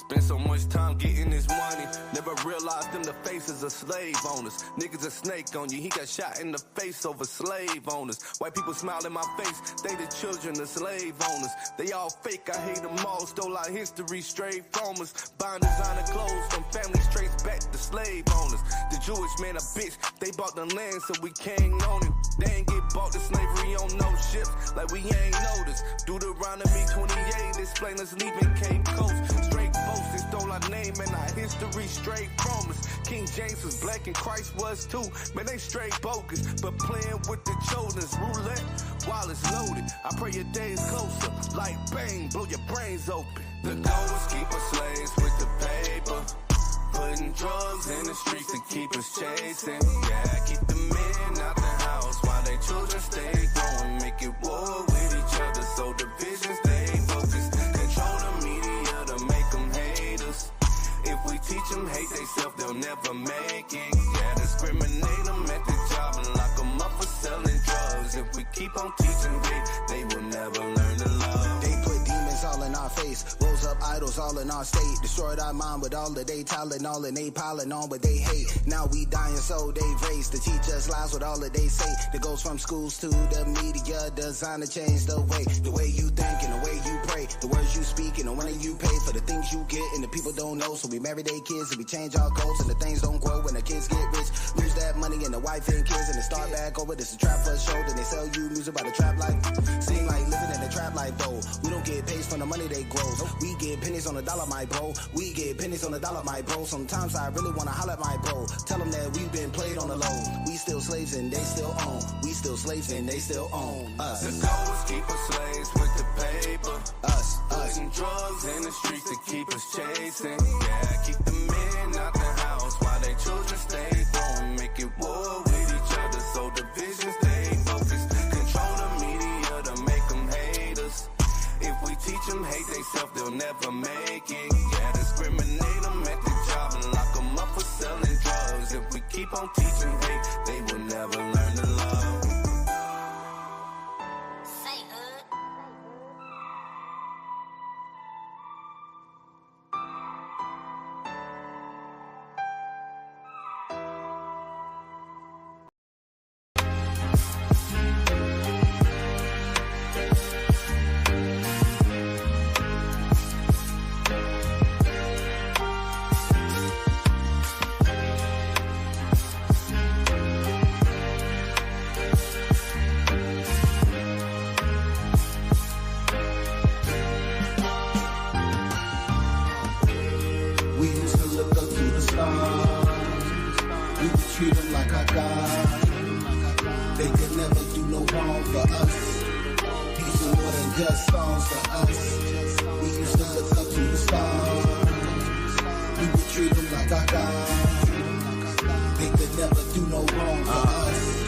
Spend so much time getting this money, never realized them the faces of slave owners. Niggas a snake on you, he got shot in the face over slave owners. White people smile in my face, they the children of slave owners. They all fake, I hate them all, stole our history straight from us. Buying designer clothes from families traced back to slave owners. The Jewish man a bitch, they bought the land so we can't own it. They ain't get bought to slavery on no ships, like we ain't noticed. Deuteronomy 28, explain us leaving Cape Coast. Straight boast, they stole our name and our history straight from us. King James was black and Christ was too. Man, they straight bogus, but playing with the children's roulette while it's loaded. I pray your days closer, like bang, blow your brains open. The goal is keep us slaves with the paper, putting drugs in the streets to keep us chasing. Yeah, keep the men out the house while they children stay growing. Make it war with each other so division stay focused. Control the media to make them hate us. If we teach them hate theyself, they'll never make it. Yeah, discriminate them at the job and lock them up for selling drugs. If we keep on teaching hate, they will never learn to love. They put demons all in our face, rose up idols all in our state, destroyed our mind with all of they talent, all and they piling on what they hate. Now we dying so they've raised to teach us lies with all that they say. That goes from schools to the media, designed to change the way you think and the way you pray, the words you speak and the money you pay for the things you get and the people don't know. So we marry their kids and we change our codes and the things don't grow when the kids get rich. Lose that money and the wife and kids and they start back over. This is a trap for a show, then they sell you music by the trap life. Seem like living in the trap life though. We don't get paid from the money they grow. We get pennies on the dollar, my bro. We get pennies on the dollar, my bro. Sometimes I really wanna holler at my bro. Tell them that we've been played on the low. We still slaves and they still own. We still slaves and they still own us. The goal is keep us slaves with the paper. Us. Putting drugs in the streets to keep us chasing. Yeah, keep the men out the house while they children stay growing. Make it war with each other so division stay focused. Control the media to make them hate us. If we teach them hate theyself, they'll never make it. Yeah, discriminate them at the job and lock them up for selling drugs. If we keep on teaching hate, they will never learn to love. Treat them like our God. They could never do no wrong for us. Peace and more than just songs for us. We used to look up to the stars. We would treat them like our God. They could never do no wrong for us.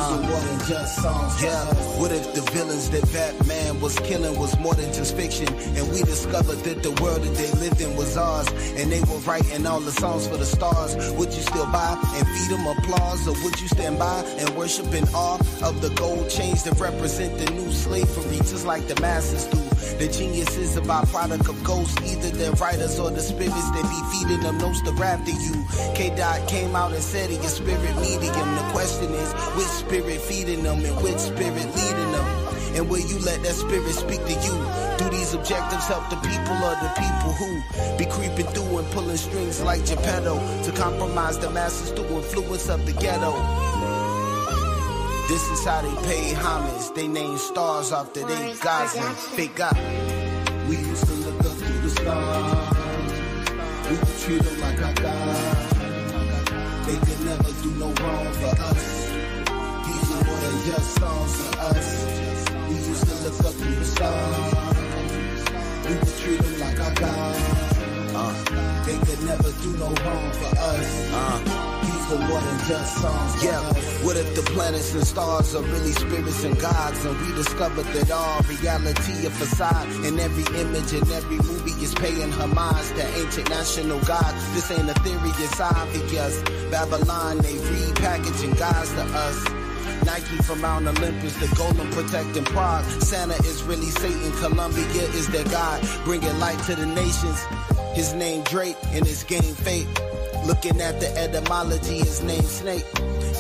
More than just songs. Yeah, what if the villains that Batman was killing was more than just fiction? And we discovered that the world that they lived in was ours. And they were writing all the songs for the stars. Would you still buy and feed them applause? Or would you stand by and worship in awe of the gold chains that represent the new slavery, just like the masses do? The genius is a byproduct of ghosts, either the writers or the spirits that be feeding them notes to rap to you. K-Dot came out and said it, your spirit medium. The question is, which spirit feeding them and which spirit leading them? And will you let that spirit speak to you? Do these objectives help the people or the people who be creeping through and pulling strings like Geppetto to compromise the masses through influence of the ghetto? This is how they pay homage. They name stars after they gods and fake God. We used to look up to the stars. We would treat them like our God. They could never do no wrong for us. These are more than just songs for us. We used to look up to the stars. We would treat them like our God. They could never do no wrong for us. For more than just songs. Yeah, what if the planets and stars are really spirits and gods? And we discovered that all reality a facade. And every image and every movie is paying homage to ancient national gods. This ain't a theory, it's obvious. Babylon, they repackaging gods to us. Nike from Mount Olympus, the golem protecting Prague. Santa is really Satan, Columbia is their God, bringing light to the nations. His name Drake and his game Fate. Looking at the etymology, his name Snake.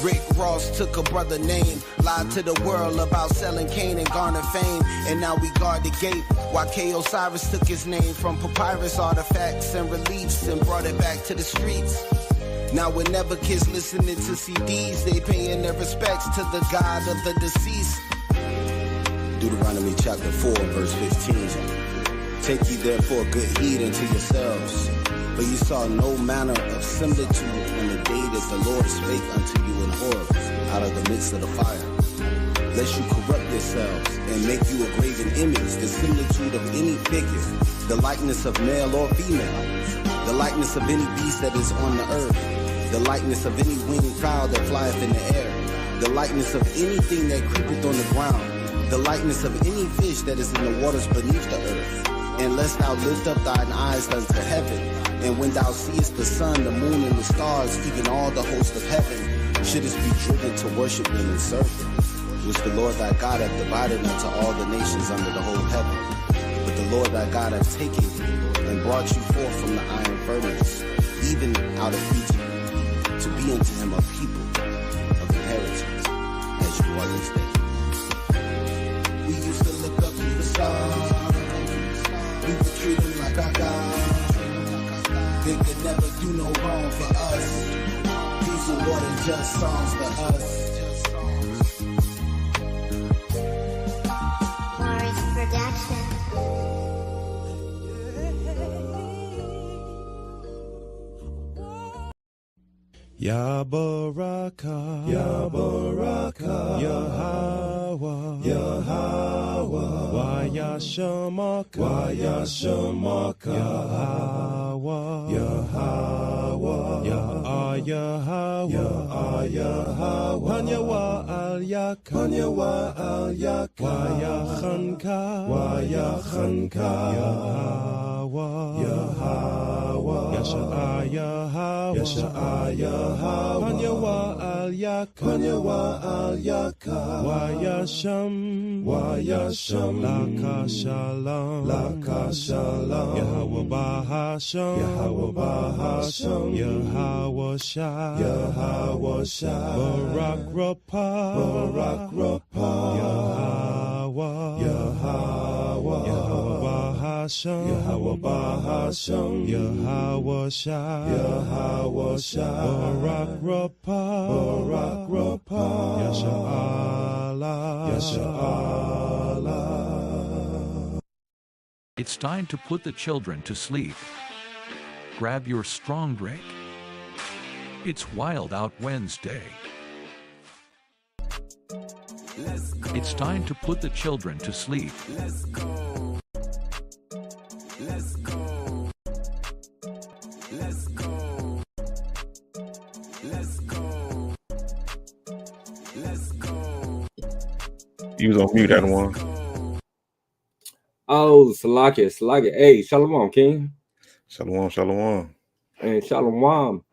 Rick Ross took a brother name, lied to the world about selling cane and garner fame, and now we guard the gate. While K. Osiris took his name from papyrus artifacts and reliefs and brought it back to the streets. Now whenever kids listening to CDs, they paying their respects to the God of the deceased. Deuteronomy chapter 4, verse 15. Take ye therefore good heed unto yourselves, for ye saw no manner of similitude on the day that the Lord spake unto you in Horeb out of the midst of the fire. Lest you corrupt yourselves and make you a graven image, the similitude of any figure, the likeness of male or female, the likeness of any beast that is on the earth, the likeness of any winged fowl that flieth in the air, the likeness of anything that creepeth on the ground, the likeness of any fish that is in the waters beneath the earth. And lest thou lift up thine eyes unto heaven, and when thou seest the sun, the moon, and the stars, even all the host of heaven, shouldest be driven to worship them and serve them, which the Lord thy God hath divided unto all the nations under the whole heaven. But the Lord thy God hath taken thee, and brought you forth from the iron furnace, even out of Egypt, to be unto him a people of inheritance, as you are this day. We used to look up to the stars. We would treat him like our God. They could never do no wrong for us. These are more than just songs for us. Morris Production. Ya Baraka, Ya Baraka, Yahweh, Yahweh, Waya Shamaka, Waya Shamaka, Yahweh, Yahweh, Yahweh, Yahweh, Panyawa Al Yak, Panyawa Al Yak, Waya Khanka, Waya Khanka, Yahweh, Yahweh, Yasha Yahweh, Yasha Yahweh, Panyawa Al Yak, Panyawa Al Yak, Waya Sham, Waya Sham, Laka Shalom, Laka Shalom, Yahweh Bahasham, Yahweh Bahasham, Yahweh Shah, Yahweh Shah, Barak Rapah, Barak Rapah, Yahweh, Yahweh, Yahweh Bahasham, Yahweh Bahasham, Yahweh Shah, Yahweh Shah, Barak Rapah, Barak Rapah, Yasha Allah, Yasha Allah. It's time to put the children to sleep. Grab your strong drink. It's Wild Out Wednesday. It's time to put the children to sleep. Let's go. Let's go. Let's go. Let's go. Let's go. You was on mute, that one. Oh, Salakia. Hey, Shalom, King. Shalom, shalom. And Shalom.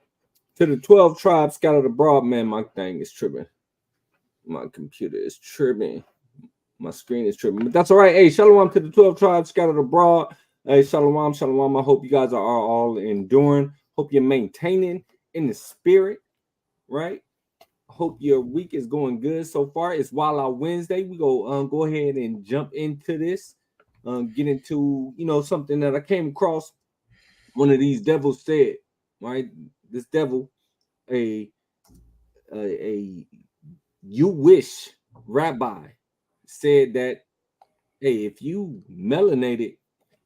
To the 12 tribes scattered abroad, man, my thing is tripping. My computer is tripping. My screen is tripping. But that's all right. Hey, Shalom to the 12 tribes scattered abroad. Hey, Shalom. I hope you guys are all enduring. Hope you're maintaining in the spirit, right? Hope your week is going good so far. It's Wild Out Wednesday. We go ahead and jump into this. Get into, something that I came across. One of these devils said, right? This devil, a you wish rabbi said that, hey, if you melanated,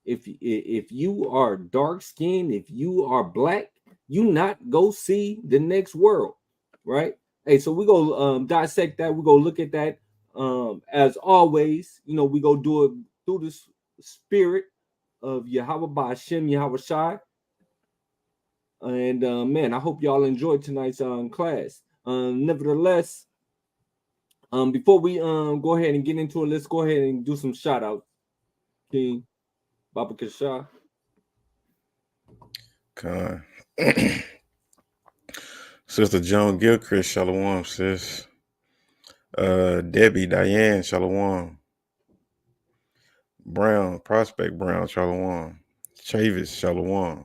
if you are dark skinned, if you are black, you not go see the next world, right? Hey, so we go dissect that. We go look at that. As always, we go do it through the spirit of Yahweh Ba'Shem, Yahweh Shai. And man, I hope y'all enjoyed tonight's class. Nevertheless, before we go ahead and get into it, let's go ahead and do some shout outs. King Baba Kasha. Con. Sister Joan Gilchrist, shalom, sis. Debbie, Diane, shalom. Brown, Prospect Brown, shalom. Chavis, shalom.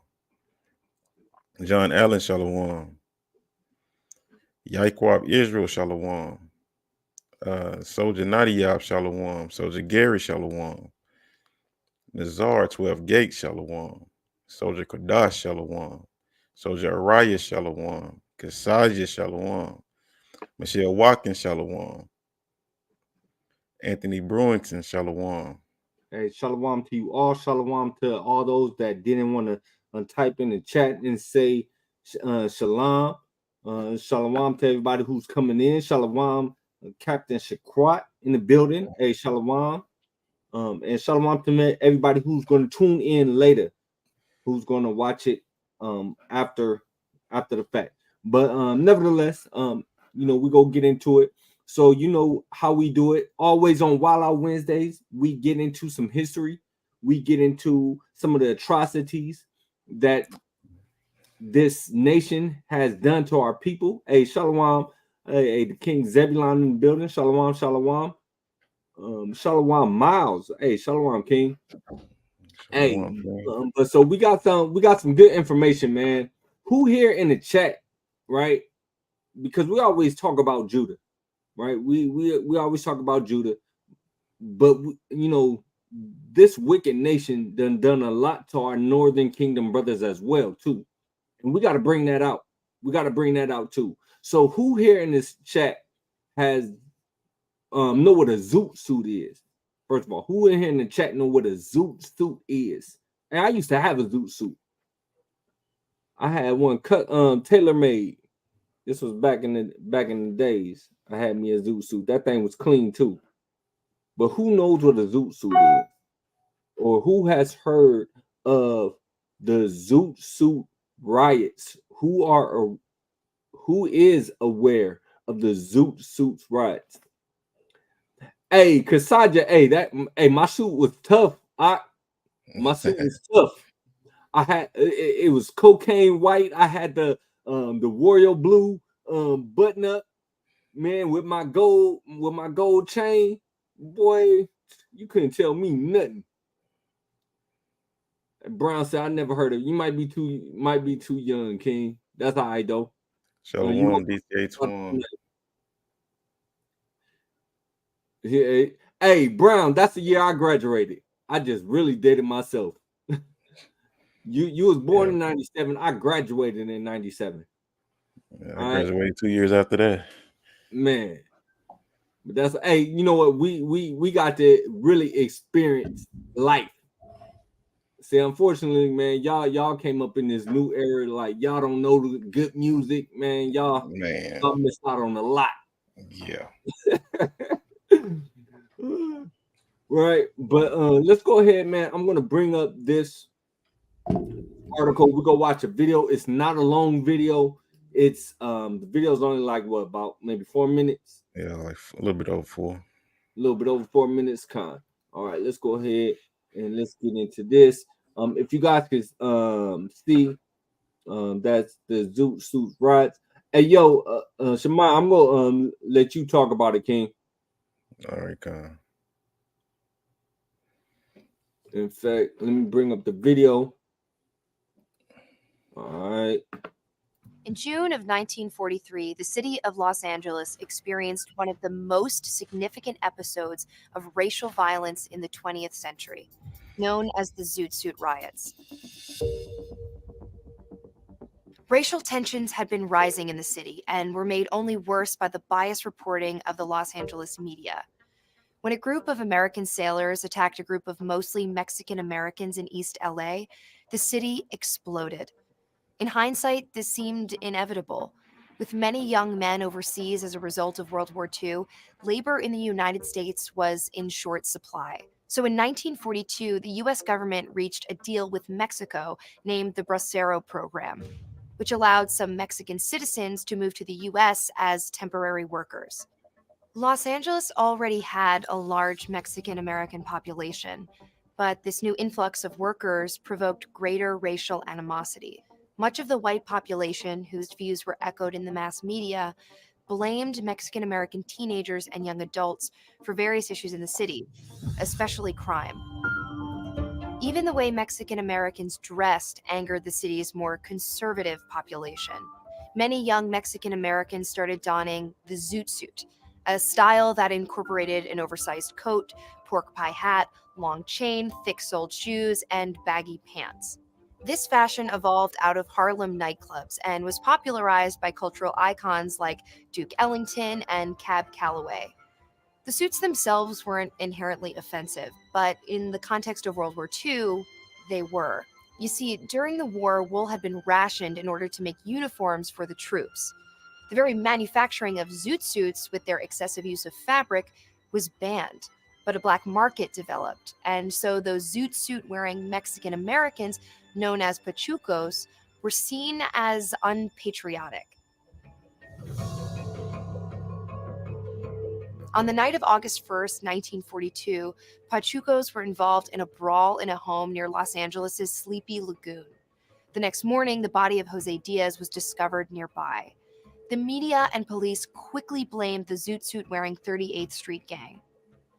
John Allen Shalom. Yaikwab Israel Shalom. Soldier Nadiab Shalom. Soldier Gary Shalom. Nazar 12 Gates Shalom. Soldier Kadash Shalom. Soldier Araya Shalom. Kasaja Shalom. Michelle Watkins Shalom. Anthony Brewington Shalom. Hey, shalom to you all. Shalom to all those that didn't want to type in the chat and say shalom. Shalom to everybody who's coming in. Shalom, Captain Shaquat in the building. Hey, shalom. And shalom to everybody who's going to tune in later, who's going to watch it after the fact. But nevertheless, we go get into it. So you know how we do it. Always on Wild Out Wednesdays, we get into some history. We get into some of the atrocities that this nation has done to our people. Hey, shalom. Hey, the King Zebulon in the building. Shalom, shalom. Shalom Miles. Hey, shalom, King. Hey, but so we got some good information, man. Who here in the chat, right? Because we always talk about Judah, right? We always talk about Judah, but this wicked nation done a lot to our northern kingdom brothers as well too, and we got to bring that out. We got to bring that out too. So who here in this chat has know what a zoot suit is? First of all, who in here in the chat know what a zoot suit is? And I used to have a zoot suit. I had one cut tailor made. This was back in the days. I had me a zoot suit. That thing was clean too. But who knows what a zoot suit is? Or who has heard of the zoot suit riots? Who is aware of the zoot suit riots? Hey, Kasaja, my suit was tough. My suit was tough. I had it was cocaine white. I had the royal blue button up, man, with my gold chain. Boy, you couldn't tell me nothing. Brown said, I never heard of it. You might be too young, King. That's all right though. Shalom, DCA Twan. Hey, Brown, that's the year I graduated. I just really did it myself. You was born in 97. I graduated in 97. Yeah, I graduated 2 years after that. Man. But that's you know what? We got to really experience life. See, unfortunately, man, y'all came up in this new era, like y'all don't know the good music, man. Y'all missed out on a lot. Yeah. Right, but let's go ahead, man. I'm gonna bring up this article. We're gonna watch a video. It's not a long video. It's the video's only like about maybe 4 minutes. Yeah, like a little bit over 4. A little bit over 4 minutes, All right, let's go ahead and let's get into this. If you guys can see, that's the zoot suit riots. Hey, yo, Shema, I'm gonna let you talk about it, King. All right, Con. In fact, let me bring up the video. All right. In June of 1943, the city of Los Angeles experienced one of the most significant episodes of racial violence in the 20th century, known as the Zoot Suit Riots. Racial tensions had been rising in the city and were made only worse by the biased reporting of the Los Angeles media. When a group of American sailors attacked a group of mostly Mexican Americans in East LA, the city exploded. In hindsight, this seemed inevitable. With many young men overseas as a result of World War II, labor in the United States was in short supply. So in 1942, the U.S. government reached a deal with Mexico named the Bracero Program, which allowed some Mexican citizens to move to the U.S. as temporary workers. Los Angeles already had a large Mexican-American population, but this new influx of workers provoked greater racial animosity. Much of the white population, whose views were echoed in the mass media, blamed Mexican-American teenagers and young adults for various issues in the city, especially crime. Even the way Mexican Americans dressed angered the city's more conservative population. Many young Mexican Americans started donning the zoot suit, a style that incorporated an oversized coat, pork pie hat, long chain, thick-soled shoes, and baggy pants. This fashion evolved out of Harlem nightclubs and was popularized by cultural icons like Duke Ellington and Cab Calloway. The suits themselves weren't inherently offensive, but in the context of World War II, they were. You see, during the war, wool had been rationed in order to make uniforms for the troops. The very manufacturing of zoot suits, with their excessive use of fabric, was banned, but a black market developed, and so those zoot suit wearing Mexican Americans, known as pachucos, were seen as unpatriotic. On the night of August 1st, 1942, Pachucos were involved in a brawl in a home near Los Angeles' Sleepy Lagoon. The next morning, the body of Jose Diaz was discovered nearby. The media and police quickly blamed the zoot suit wearing 38th Street gang.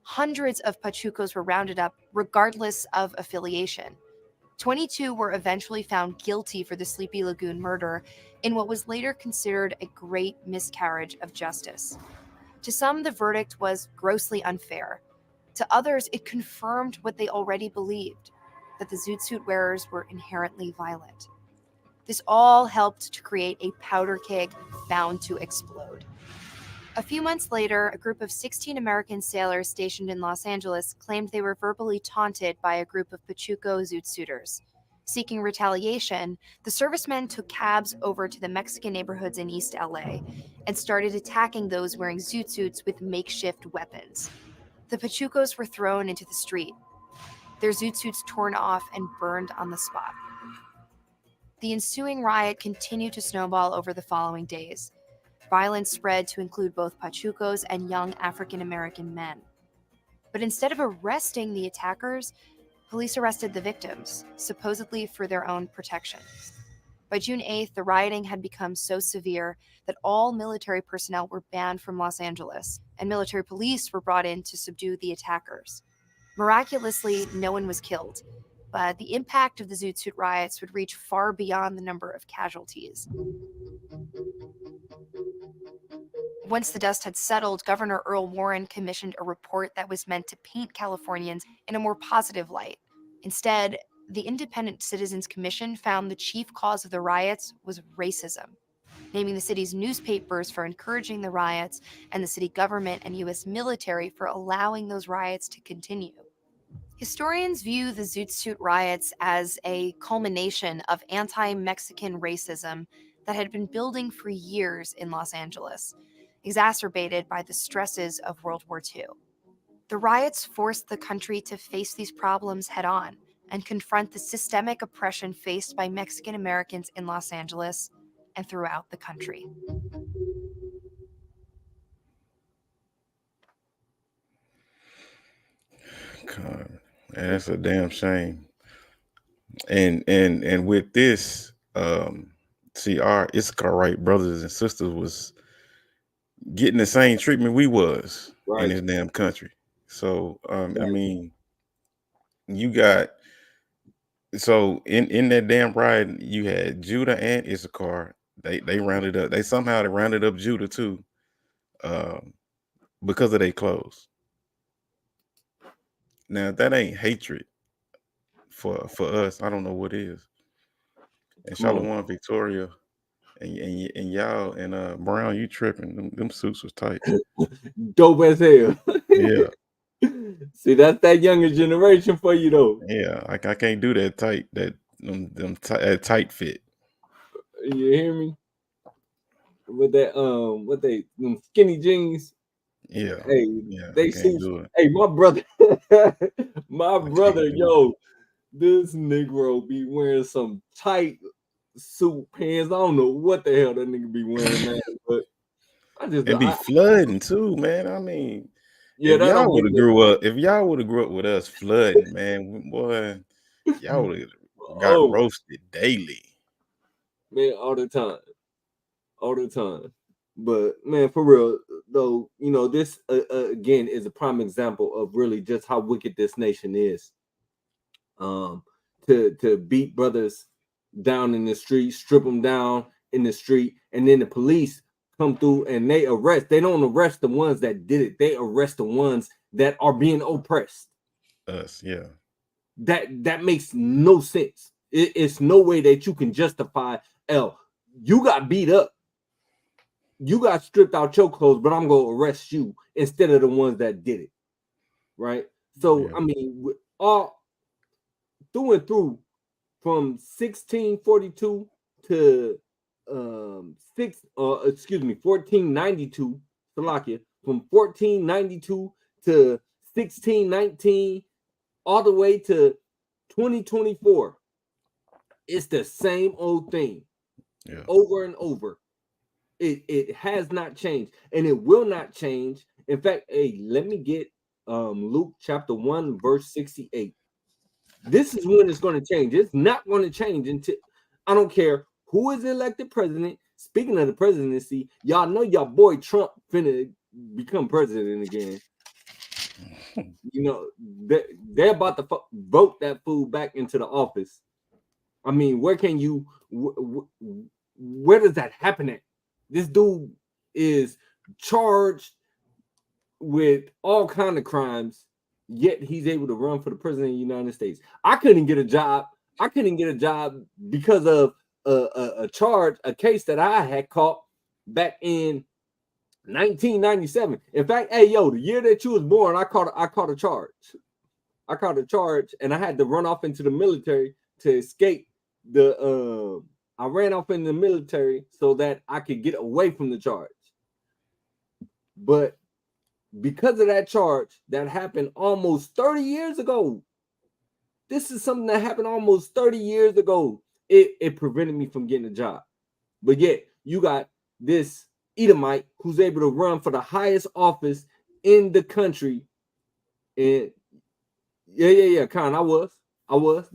Hundreds of Pachucos were rounded up, regardless of affiliation. 22 were eventually found guilty for the Sleepy Lagoon murder in what was later considered a great miscarriage of justice. To some, the verdict was grossly unfair. To others, it confirmed what they already believed, that the zoot suit wearers were inherently violent. This all helped to create a powder keg bound to explode. A few months later, a group of 16 American sailors stationed in Los Angeles claimed they were verbally taunted by a group of Pachuco zoot suiters. Seeking retaliation, the servicemen took cabs over to the Mexican neighborhoods in East LA and started attacking those wearing zoot suits with makeshift weapons. The Pachucos were thrown into the street, their zoot suits torn off and burned on the spot. The ensuing riot continued to snowball over the following days. Violence spread to include both Pachucos and young African American men. But instead of arresting the attackers, police arrested the victims, supposedly for their own protection. By June 8th, the rioting had become so severe that all military personnel were banned from Los Angeles, and military police were brought in to subdue the attackers. Miraculously, no one was killed, but the impact of the Zoot Suit riots would reach far beyond the number of casualties. Once the dust had settled, Governor Earl Warren commissioned a report that was meant to paint Californians in a more positive light. Instead, the Independent Citizens Commission found the chief cause of the riots was racism, naming the city's newspapers for encouraging the riots and the city government and U.S. military for allowing those riots to continue. Historians view the Zoot Suit riots as a culmination of anti-Mexican racism that had been building for years in Los Angeles, exacerbated by the stresses of World War II. The riots forced the country to face these problems head-on and confront the systemic oppression faced by Mexican Americans in Los Angeles and throughout the country. God, man, that's a damn shame. And with this, see, our Issachar Wright brothers and sisters was getting the same treatment we was in this damn country. So I mean, you got in that damn riot, you had Judah and Issachar. They rounded up. They rounded up Judah too, because of their clothes. Now, if that ain't hatred for us, I don't know what is. And Shalom, Victoria, and y'all and Brown, you tripping? Them suits was tight. Dope as hell. Yeah. See, that's that younger generation for you, though. Yeah, I can't do that tight, that tight fit. You hear me? With that them skinny jeans. Yeah. Hey, yeah, they see. Hey, my brother, yo, this Negro be wearing some tight suit pants. I don't know what the hell that nigga be wearing, man. But it be flooding too, man. I mean, yeah, if y'all would have grew up with us flooding, man, boy, y'all would have got roasted daily. Man, all the time. But man, for real though, you know, this again is a prime example of really just how wicked this nation is. to beat brothers down in the street, strip them down in the street, and then the police come through and they arrest. They don't arrest the ones that did it. They arrest the ones that are being oppressed. Us, yeah. That makes no sense. It's no way that you can justify, you got beat up. You got stripped out your clothes, but I'm going to arrest you instead of the ones that did it. Right? So, yeah. I mean, all through and through from 1642 to 1492, Salakia, from 1492 to 1619, all the way to 2024. It's the same old thing, over and over. It has not changed, and it will not change. In fact, let me get Luke chapter 1, verse 68. This is when it's going to change. It's not going to change until, I don't care who is elected president. Speaking of the presidency, y'all know your boy Trump finna become president again. You know, they're about to vote that fool back into the office. I mean, where can you, where does that happen at? This dude is charged with all kind of crimes, yet he's able to run for the president of the United States. I couldn't get a job. I couldn't get a job because of a case that I had caught back in 1997. In fact, hey, the year that you was born, I caught a charge. I caught a charge, and I had to run off into the military to escape the. I ran off in the military so that I could get away from the charge. But because of that charge that happened almost 30 years ago, this is something that happened almost 30 years ago. It prevented me from getting a job. But yet, you got this Edomite who's able to run for the highest office in the country. And Con, I was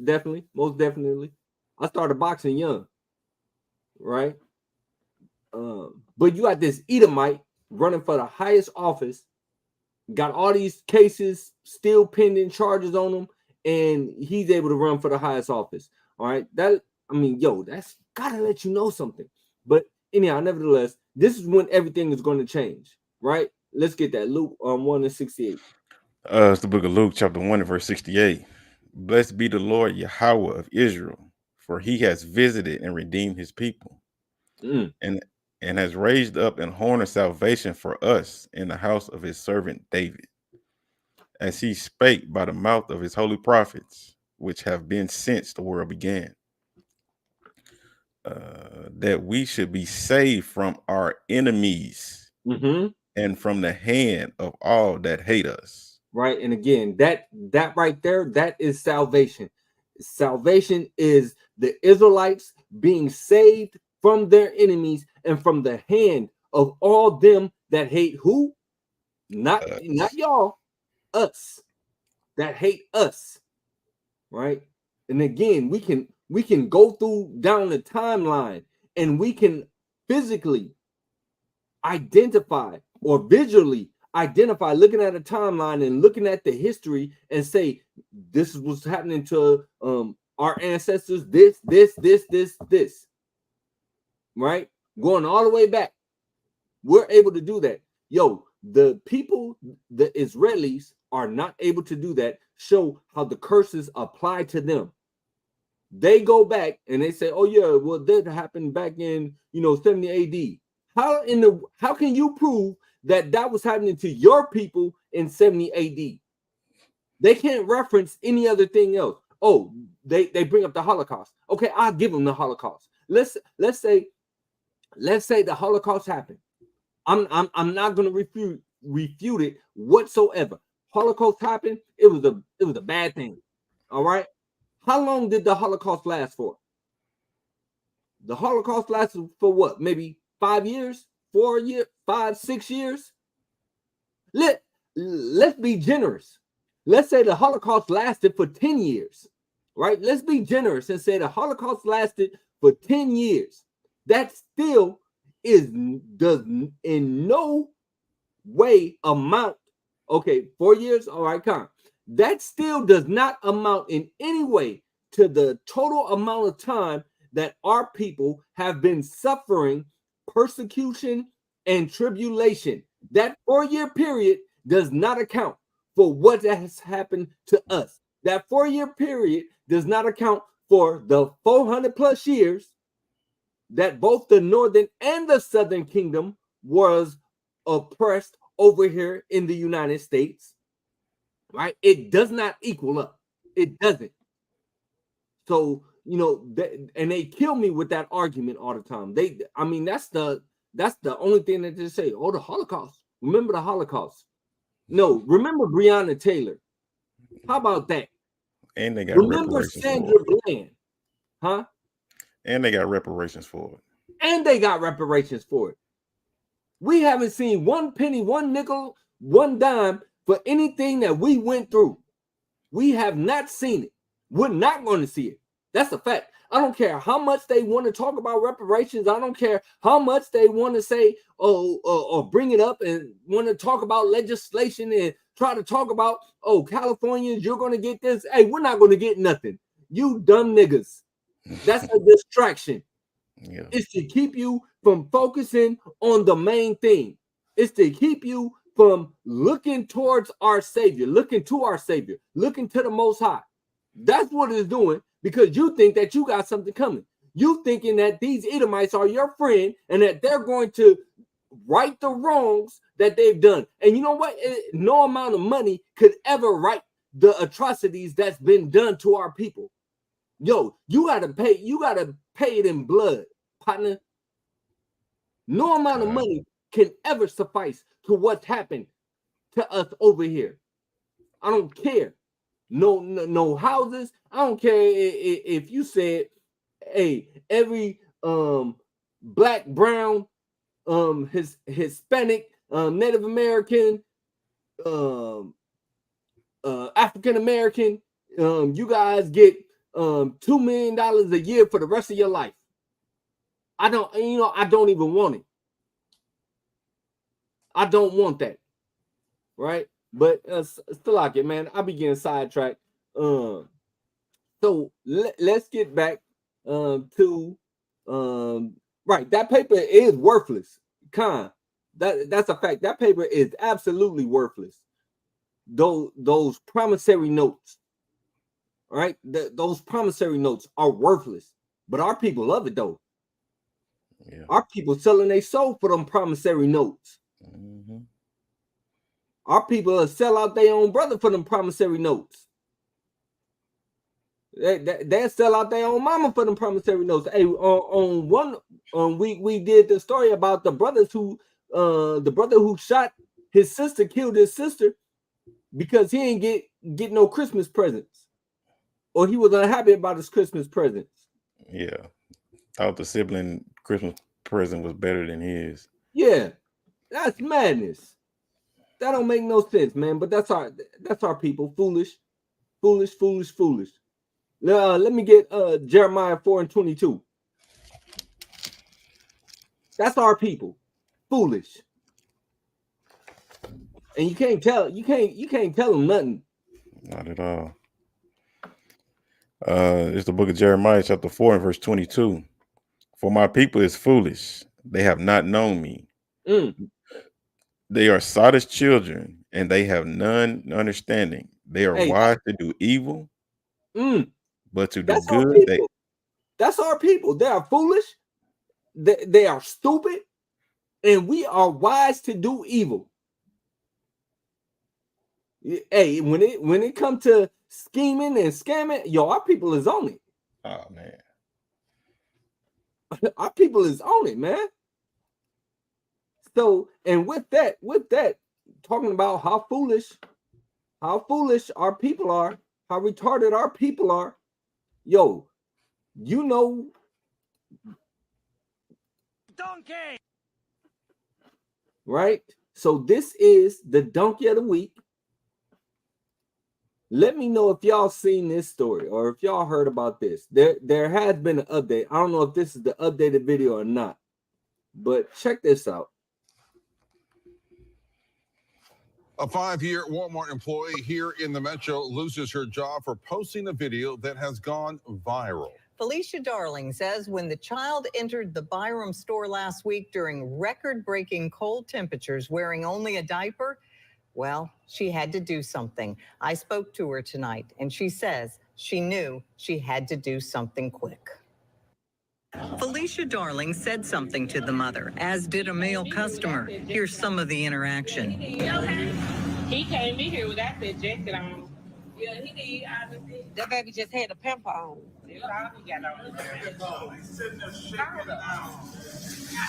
definitely, most definitely. I started boxing young, right? But you got this Edomite running for the highest office, got all these cases still pending, charges on him, and he's able to run for the highest office. All right, that's gotta let you know something. But anyhow, nevertheless, this is when everything is going to change, right? Let's get that. Luke 1:68. It's the book of Luke, chapter 1, verse 68. Blessed be the Lord Yahweh of Israel, for he has visited and redeemed his people, and has raised up an horn of salvation for us in the house of his servant David, as he spake by the mouth of his holy prophets, which have been since the world began, that we should be saved from our enemies and from the hand of all that hate us. Right. And again, that right there, that is salvation. Salvation is the Israelites being saved from their enemies and from the hand of all them that hate who? Not y'all, us, that hate us. Right. And again, we can go through down the timeline and we can physically identify or visually identify, looking at a timeline and looking at the history and say, this is what's happening to our ancestors, this, right? Going all the way back. We're able to do that. The people, the Israelis, are not able to do that. Show how the curses apply to them. They go back and they say, oh yeah, well, that happened back in 70 AD. How can you prove that was happening to your people in 70 AD? They can't reference any other thing else. Oh, they bring up the Holocaust. Okay, I'll give them the Holocaust. Let's say the Holocaust happened. I'm not going to refute it whatsoever. Holocaust happened. It was a bad thing. All right. How long did the Holocaust last for? The Holocaust lasted for what? Maybe 5 years, 4 years, 5, 6 years. Let's be generous. Let's say the Holocaust lasted for 10 years, right? Let's be generous and say the Holocaust lasted for 10 years. That still does in no way amount. Okay, 4 years. All right, come. that still does not amount in any way to the total amount of time that our people have been suffering persecution and tribulation. That 4-year period does not account for what has happened to us. That 4-year period does not account for the 400 plus years that both the northern and the southern kingdom was oppressed over here in the United States. Right? It does not equal up. It doesn't. So, you know, and they kill me with that argument all the time. I mean, that's the only thing that they say. Oh, the Holocaust. Remember the Holocaust. No, remember Breonna Taylor. How about that? And they got remember Sandra Bland. Huh? And they got reparations for it. And they got reparations for it. We haven't seen one penny, one nickel, one dime for anything that we went through. We have not seen it. We're not going to see it. That's a fact. I don't care how much they want to talk about reparations. I don't care how much they want to say, or bring it up and want to talk about legislation and try to talk about, oh, Californians, you're going to get this. Hey, we're not going to get nothing. You dumb niggas. That's a distraction. Yeah. It's to keep you from focusing on the main thing. It's to keep you from looking towards our Savior, looking to our Savior, looking to the Most High. That's what it's doing, because you think that you got something coming. You thinking that these Edomites are your friend and that they're going to right the wrongs that they've done. And you know what? No amount of money could ever right the atrocities that's been done to our people. Yo, you gotta pay it in blood, partner. No amount of money can ever suffice to what's happened to us over here. I don't care. No houses. I don't care if you said, hey, every black, brown, Hispanic, Native American, African American, you guys get $2 million a year for the rest of your life. I don't even want it. I don't want that. Right? But still like it, man. I be getting sidetracked. So let's get back to right. That paper is worthless. That's a fact. That paper is absolutely worthless. Those promissory notes, right? Those promissory notes are worthless. But our people love it though. Yeah. Our people selling their soul for them promissory notes. Mm-hmm. Our people will sell out their own brother for them promissory notes. They sell out their own mama for them promissory notes. Hey, we did the story about the brother who shot his sister, killed his sister because he ain't get no Christmas presents, or he was unhappy about his Christmas presents. Yeah, thought the sibling Christmas present was better than his. Yeah, that's madness. That don't make no sense, man. But that's our people. Foolish. Let me get Jeremiah 4:22. That's our people. Foolish. And you can't tell them nothing. Not at all. It's the book of Jeremiah, chapter 4 and verse 22. For my people is foolish. They have not known me. They are sottish children, and they have none understanding. They are wise to do evil, but to do good. That's our people. They are foolish. They are stupid, and we are wise to do evil. Hey, when it comes to scheming and scamming, our people is on it. Oh man, our people is on it, man. So, and with that, talking about how foolish our people are, how retarded our people are, donkey, right? So this is the donkey of the week. Let me know if y'all seen this story or if y'all heard about this. There has been an update. I don't know if this is the updated video or not, but check this out. A 5-year Walmart employee here in the Metro loses her job for posting a video that has gone viral. Felicia Darling says when the child entered the Byram store last week during record-breaking cold temperatures wearing only a diaper, well, she had to do something. I spoke to her tonight, and she says she knew she had to do something quick. Felicia Darling said something to the mother, as did a male customer. Here's some of the interaction. He came in here with that jacket on. Yeah, he did. That baby just had a pimple on. That's all he got on. He's sitting there shaking down.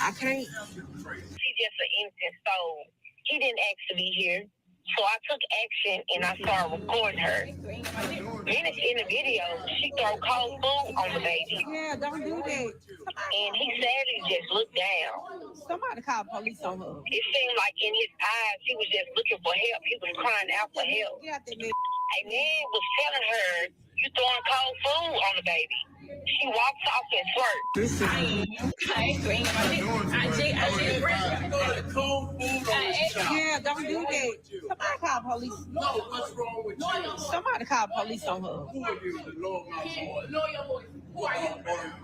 I can't. He's just an innocent soul. He didn't ask to be here. So I took action and I started recording her. In the video, she threw cold food on the baby. Yeah, don't do that. And he sadly just looked down. Somebody called police on her. It seemed like in his eyes, he was just looking for help. He was crying out for help. A man was telling her, "You throwing cold food on the baby." She walks off and flirts. Yeah, don't do that. Somebody call police. No, what's wrong with you? Somebody call police on her. Who are you? The Lord, who are you?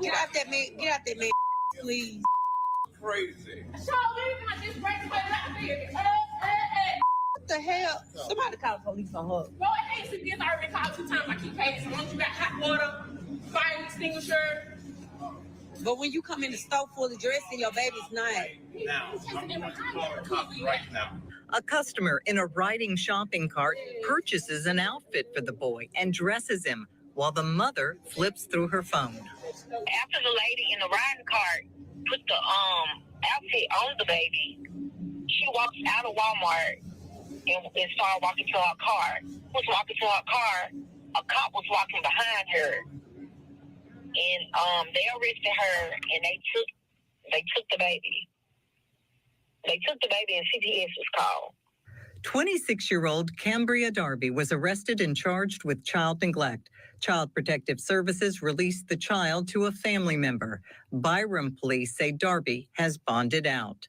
Get out that man, please. Crazy. What the hell? Somebody call police on her. Well, I think CPS already called 2 times. I keep paying. So once you got hot water, fire extinguisher. But when you come in the store full of dressing, your baby's not. Now, I'm going to call the cops right now. A customer in a riding shopping cart purchases an outfit for the boy and dresses him while the mother flips through her phone. After the lady in the riding cart put the outfit on the baby, she walks out of Walmart and started walking to her car. A cop was walking behind her. And they arrested her and they took the baby. They took the baby and CPS was called. 26-year-old Cambria Darby was arrested and charged with child neglect. Child Protective Services released the child to a family member. Byram police say Darby has bonded out.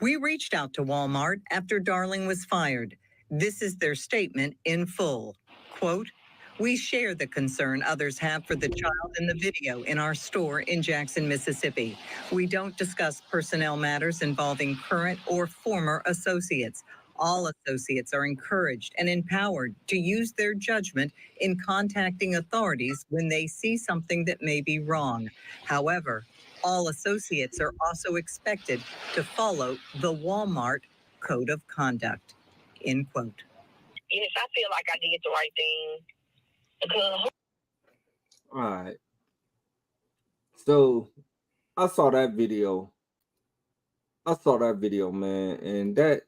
We reached out to Walmart after Darling was fired. This is their statement in full. Quote, "We share the concern others have for the child in the video in our store in Jackson, Mississippi. We don't discuss personnel matters involving current or former associates. All associates are encouraged and empowered to use their judgment in contacting authorities when they see something that may be wrong. However, all associates are also expected to follow the Walmart Code of Conduct." End quote. Yes, I feel like I did the right thing. Because... All right. So I saw that video. Man, and that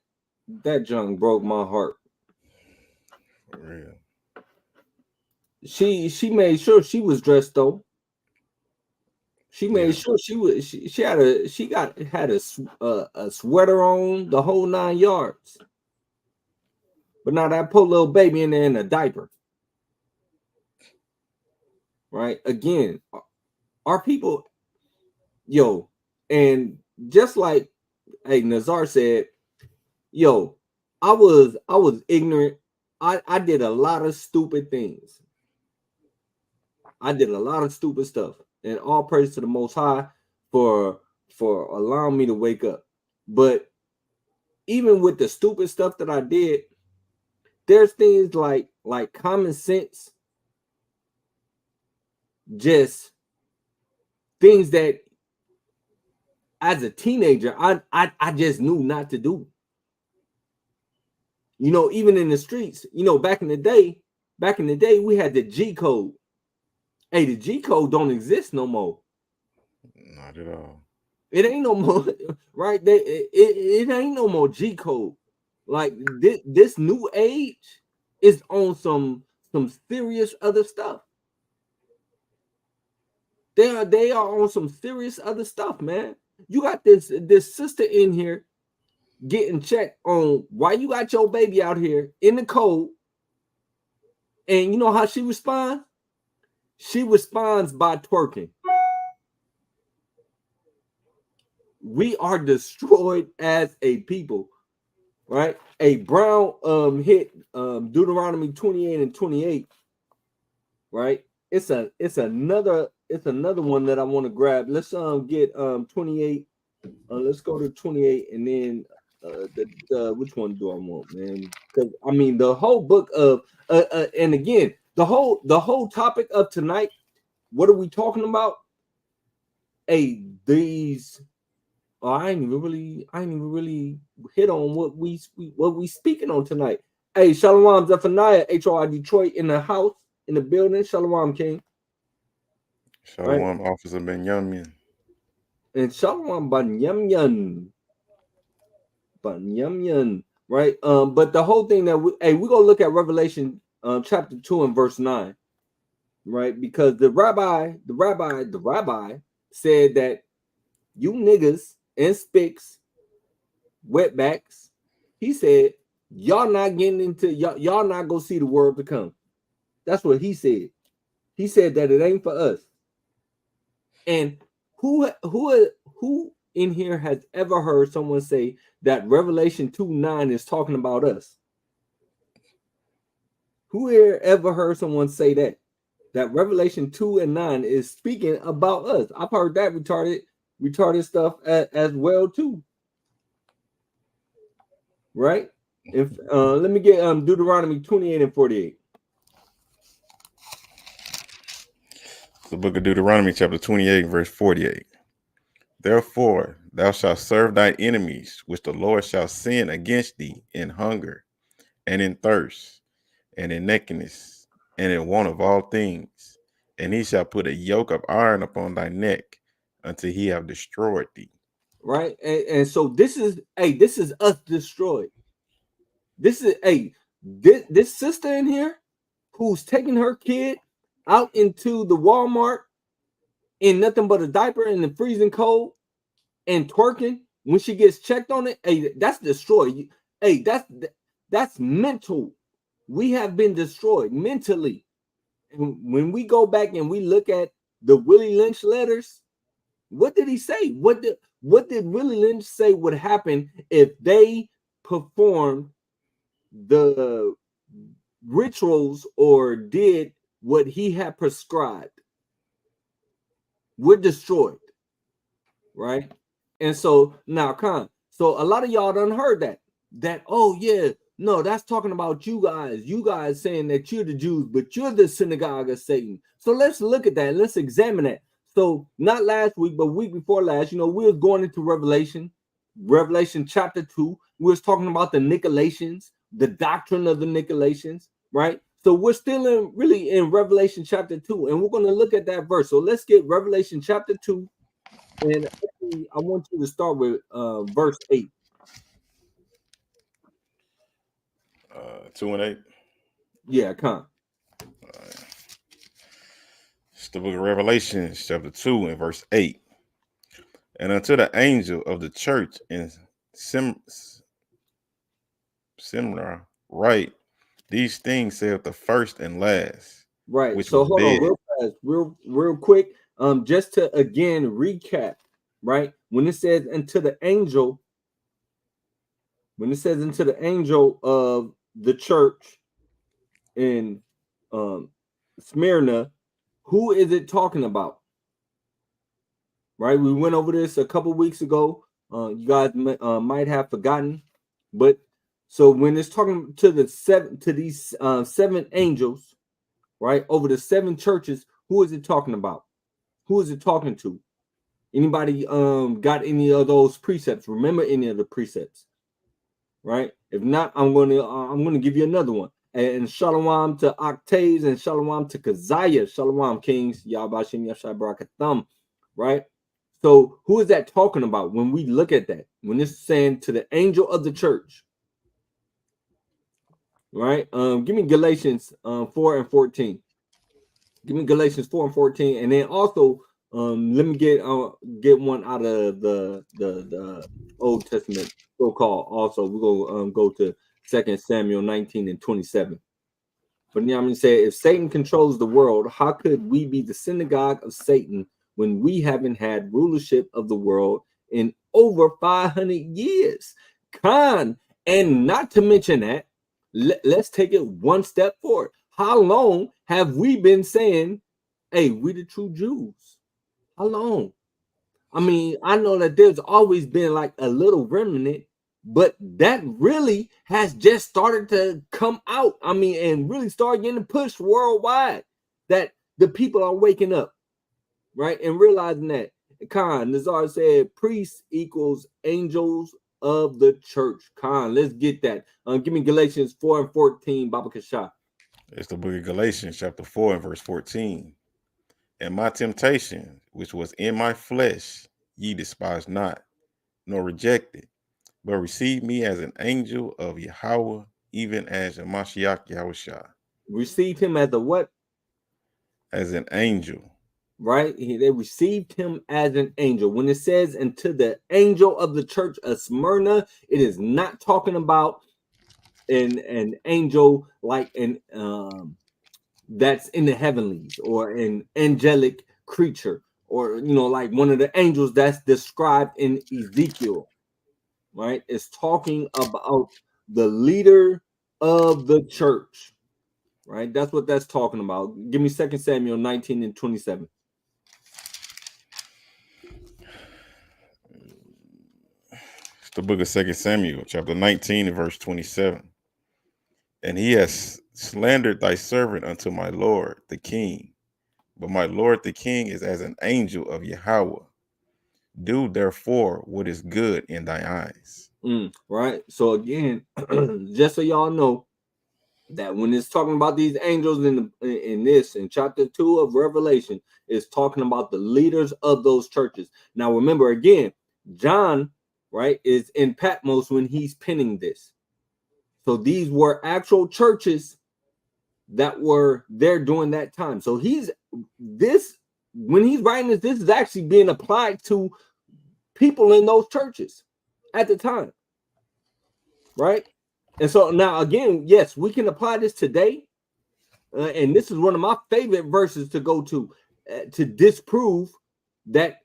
junk broke my heart. For real. She made sure she was dressed though. She made sure she had a sweater on, the whole 9 yards. But now that poor little baby in there in a diaper. Right? Again, our people, and just like Nazar said, I was ignorant. I did a lot of stupid things. I did a lot of stupid stuff. And all praise to the Most High for allowing me to wake up. But even with the stupid stuff that I did, there's things like common sense, just things that as a teenager I just knew not to do. Even in the streets, back in the day we had the G code. Hey, the G code don't exist no more. Not at all. It ain't no more, right? It ain't no more G code. Like this new age is on some serious other stuff. They are on some serious other stuff, man. You got this sister in here getting checked on why you got your baby out here in the cold. And you know how she responds? She responds by twerking. We are destroyed as a people right? A Brown hit Deuteronomy 28 and 28, right? It's another one that I want to grab. Let's get 28. Let's go to 28 and then the which one do I want, man? Because I mean the whole book of and again the whole topic of tonight. What are we talking about? These. Oh, I ain't even really hit on what we speaking on tonight. Hey, Shalom Zephaniah, HOI Detroit in the house, in the building. Shalom King. Shalom, right? Officer Benyamin. And Shalom Banyamyan. Right? But the whole thing that we're gonna look at Revelation chapter 2 and verse 9, right? Because the rabbi said that you niggas and spicks, wetbacks, he said, y'all not getting into y'all not gonna see the world to come. That's what he said. He said that it ain't for us. And who in here has ever heard someone say that Revelation 2:9 is talking about us? Who here ever heard someone say that Revelation 2 and 9 is speaking about us? I've heard that retarded stuff as well too. Right? If let me get Deuteronomy 28 and 48. The book of Deuteronomy, chapter 28, verse 48. Therefore, thou shalt serve thy enemies, which the Lord shall send against thee in hunger, and in thirst, and in nakedness, and in want of all things. And he shall put a yoke of iron upon thy neck until he have destroyed thee. Right? And so this is us destroyed. This is this sister in here who's taking her kid out into the Walmart in nothing but a diaper in the freezing cold and twerking when she gets checked on it. Hey, that's destroyed. Hey, that's mental. We have been destroyed mentally. And when we go back and we look at the Willie Lynch letters, what did he say? What did Willie Lynch say would happen if they performed the rituals or did what he had prescribed? We're destroyed, right? And so now, so a lot of y'all done heard that oh yeah, no, that's talking about you guys saying that you're the Jews, but you're the synagogue of Satan. So let's look at that. Let's examine that. So not last week, but week before last, we were going into Revelation chapter 2. We was talking about the Nicolaitans, the doctrine of the Nicolaitans, right? So we're still really in Revelation chapter 2, and we're going to look at that verse. So let's get Revelation chapter 2, and I want you to start with verse 8. 2 and 8. Yeah, come. It's the book of Revelation, chapter 2 and verse 8. And unto the angel of the church in Simra, right? These things saith the first and last. Right. So hold on real fast, real quick. Just to again recap, right? When it says unto the angel, of the church in Smyrna, who is it talking about? Right? We went over this a couple weeks ago. You guys might have forgotten, but so when it's talking to these seven angels, right, over the seven churches, who is it talking about? Who is it talking to? Anybody got any of those precepts? Remember any of the precepts? Right? If not, I'm gonna give you another one. And shalom to Octaves and shalom to Keziah. Shalom, kings. Yabashim Yashai Barakatham. Right? So who is that talking about when we look at that? When it's saying to the angel of the church. Right? Give me Galatians 4 and 14. Give me Galatians 4 and 14. And then also let me get one out of the Old Testament, so-called. Also, we're gonna go to 2 Samuel 19 and 27. But Yamin said, if Satan controls the world, how could we be the synagogue of Satan when we haven't had rulership of the world in over 500 years? And not to mention that, let's take it one step forward. How long have we been saying, hey, we the true Jews? How long? I mean, I know that there's always been like a little remnant, but that really has just started to come out. I mean, and really start getting pushed worldwide, that the people are waking up, right? And realizing that. Khan, Nazar said, priest equals angels of the church. Khan, let's get that. Give me Galatians 4 and 14, Baba Kasha. It's the book of Galatians, chapter 4 and verse 14. And my temptation, which was in my flesh, ye despise not, nor reject it, but receive me as an angel of Yahweh, even as Mashiach Yahushua. Received him as a what? As an angel. Right? They received him as an angel. When it says, and to the angel of the church of Smyrna, it is not talking about an angel like an that's in the heavenlies, or an angelic creature, or like one of the angels that's described in Ezekiel. Right? It's talking about the leader of the church. Right? That's what that's talking about. Give me 2 Samuel 19 and 27. It's the book of 2 Samuel, chapter 19 and verse 27. And he has slandered thy servant unto my lord the king. But my lord the king is as an angel of Yahweh. Do therefore what is good in thy eyes. Right. So again, just so y'all know, that when it's talking about these angels in chapter 2 of Revelation, it's talking about the leaders of those churches. Now remember, again, John, right, is in Patmos when he's penning this. So these were actual churches that were there during that time. So when he's writing this is actually being applied to people in those churches at the time, right? And so now, again, yes, we can apply this today. And this is one of my favorite verses to go to disprove that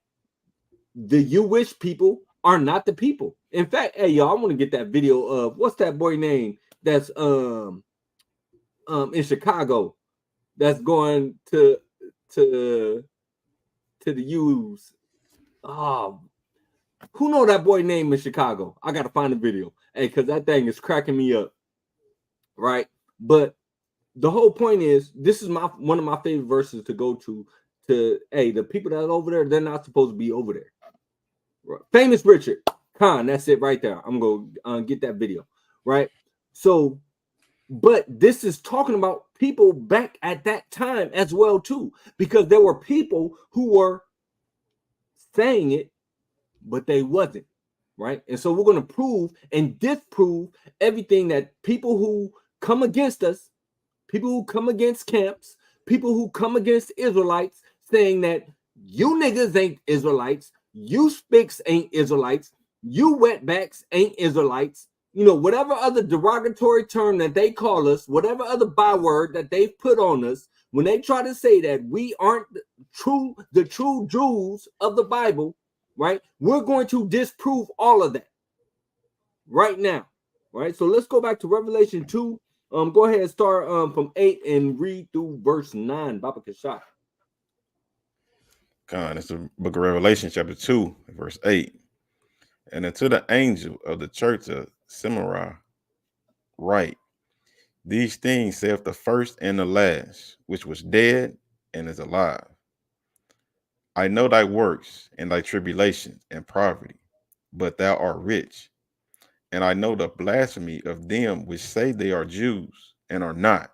the Jewish people are not the people. In fact, hey, y'all, I want to get that video of, what's that boy name that's in Chicago that's going to the U's. Oh, who know that boy name in Chicago? I got to find the video. Hey, because that thing is cracking me up. Right? But the whole point is, this is one of my favorite verses to go to hey, the people that are over there, they're not supposed to be over there. Right. Famous Richard Khan, that's it right there. I'm gonna get that video, right? So, but this is talking about people back at that time as well too, because there were people who were saying it, but they wasn't, right? And so we're going to prove and disprove everything that people who come against us, people who come against camps, people who come against Israelites, saying that you niggas ain't Israelites, you spicks ain't Israelites, you wetbacks ain't Israelites, whatever other derogatory term that they call us, whatever other byword that they've put on us, when they try to say that we aren't the true Jews of the Bible, right? We're going to disprove all of that right now, right? So let's go back to Revelation 2. Go ahead and start from 8 and read through verse 9. Baba Kasha. God, it's the book of Revelation, chapter 2, verse 8. And unto the angel of the church of Smyrna write, these things saith the first and the last, which was dead and is alive. I know thy works and thy tribulation and poverty, but thou art rich. And I know the blasphemy of them which say they are Jews and are not,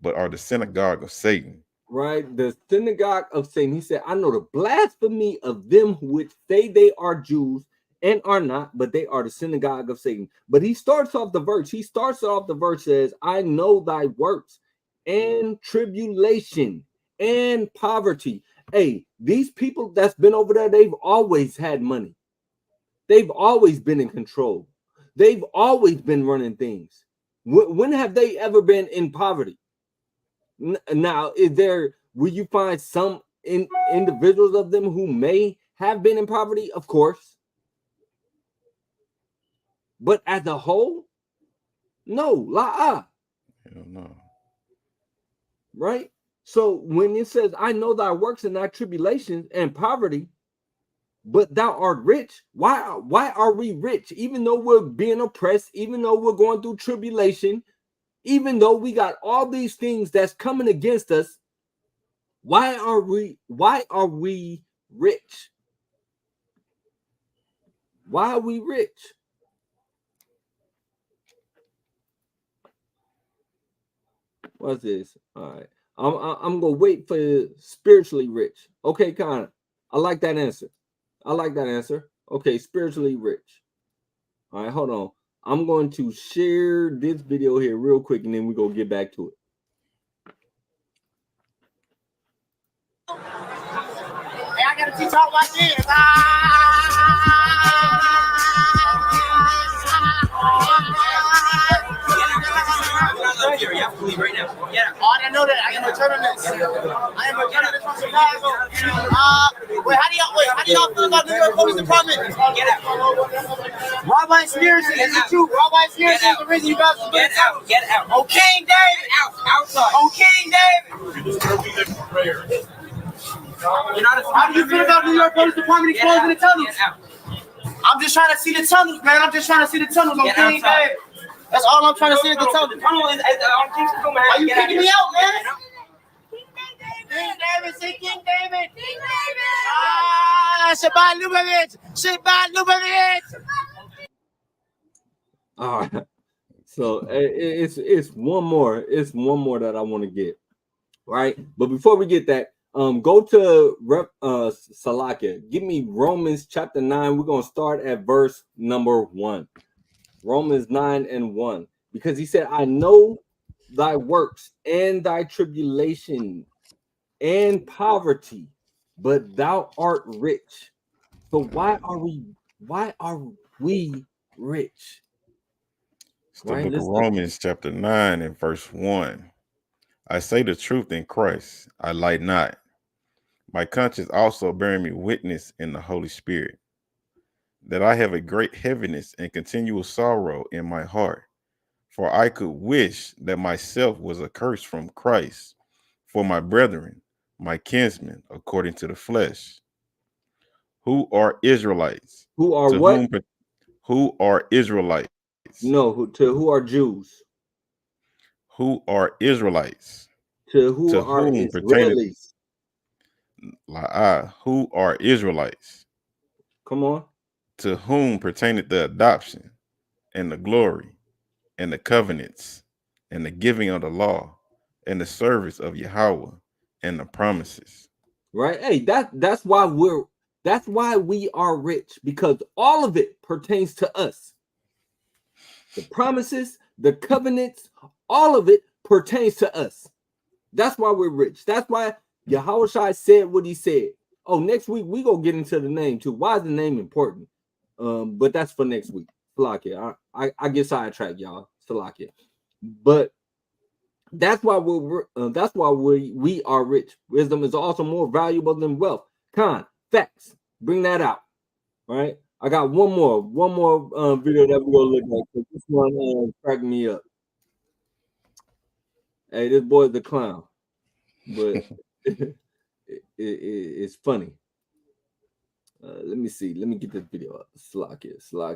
but are the synagogue of Satan. Right, the synagogue of Satan. He said, I know the blasphemy of them which say they are Jews and are not, but they are the synagogue of Satan. But he starts off the verse. Says, I know thy works and tribulation and poverty. Hey, these people that's been over there, they've always had money. They've always been in control. They've always been running things. When have they ever been in poverty? Now, will you find some individuals of them who may have been in poverty? Of course. But as a whole, No, la'ah. Hell no. Right? So when it says, I know thy works and thy tribulations and poverty, but thou art rich. Why are we rich? Even though we're being oppressed, even though we're going through tribulation, even though we got all these things that's coming against us, why are we rich? Why are we rich? What's this? All right. I'm gonna wait for spiritually rich. Okay, Connor. I like that answer. Okay, spiritually rich. All right, hold on. I'm going to share this video here real quick, and then we're gonna get back to it. Hey, I gotta teach y'all like this. You have to leave right now. Yeah. Oh, I didn't know that. I am a journalist. I am a journalist from Chicago. How do y'all feel about New York Police Department? Get out. Rabbi Conspiracy is the truth. Rabbi Conspiracy is the reason you guys get out. Get out. On King David. Out. Outside. On King David. How do you feel about New York Police Department exposing the tunnels? I'm just trying to see the tunnels, man. I'm just trying to see the tunnels on King David. That's all I'm trying to see is the tunnels. Why you kicking me out, man? King David, say King David. King David. Shabbat Lubavitch. Shabbat Lubavitch. All right. So it's one more. It's one more that I want to get. Right. But before we get that, go to Salakia. Give me Romans chapter 9. We're gonna start at verse number 1. Romans 9:1. Because he said, I know thy works and thy tribulation and poverty, but thou art rich. So why are we rich? It's the book of Romans chapter 9 and verse 1. I say the truth in Christ, I lie not. My conscience also bearing me witness in the Holy Spirit, that I have a great heaviness and continual sorrow in my heart. For I could wish that myself was accursed from Christ for my brethren, my kinsmen, according to the flesh, who are Israelites. Who are what? Who are Israelites? No, who are Jews? Who are Israelites? To whom Israelis? Who are Israelites? Come on. To whom pertaineth the adoption and the glory and the covenants and the giving of the law and the service of Yahweh and the promises. Right. Hey, that's why we are rich, because all of it pertains to us. The promises, the covenants, all of it pertains to us. That's why we're rich. That's why Yahushua said what he said. Oh, next week we gonna get into the name too. Why is the name important? But that's for next week. Salakia. I get sidetracked, y'all. Salakia. But that's why we are rich. Wisdom is also more valuable than wealth. Facts. Bring that out. All right. I got one more video that we're gonna look at. This one cracked me up. Hey, this boy's a clown, but it's funny. Let me see. Let me get this video up. Slack it. I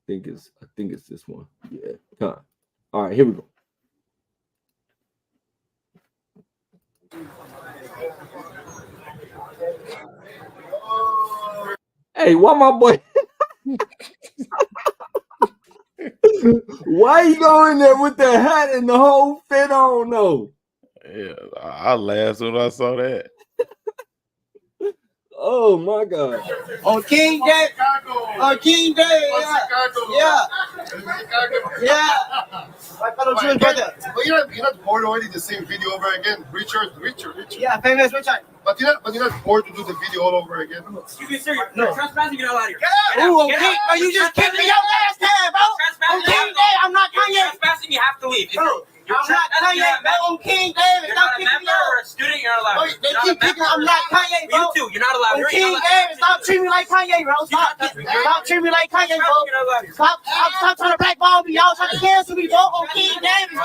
think it's this one. Yeah. Come on. All right, here we go. Hey, why my boy? Why you going there with the hat and the whole fit on though? Yeah, I laughed when I saw that. Oh my God! On King Day, King Day, yeah. My fellow Jewish brother. But you're not bored already the same video over again. Richard. Yeah, famous Richard. But you're not bored to do the video all over again. Excuse me, sir. No. Trespassing, get out of here. Get out. You just kicked me out last time, bro. On King Day, I'm not Kanye. Trespassing, you have to leave. Bro, I'm not Kanye, bro. I'm King David. You're not a member or a student. You're not allowed. They keep picking. I'm not Kanye, bro. You too. You're not allowed. I'm King David. Stop treating me like Kanye, bro. Stop treating me like Kanye, bro. Stop trying to blackball me. Y'all trying to cancel me, bro. I'm King David.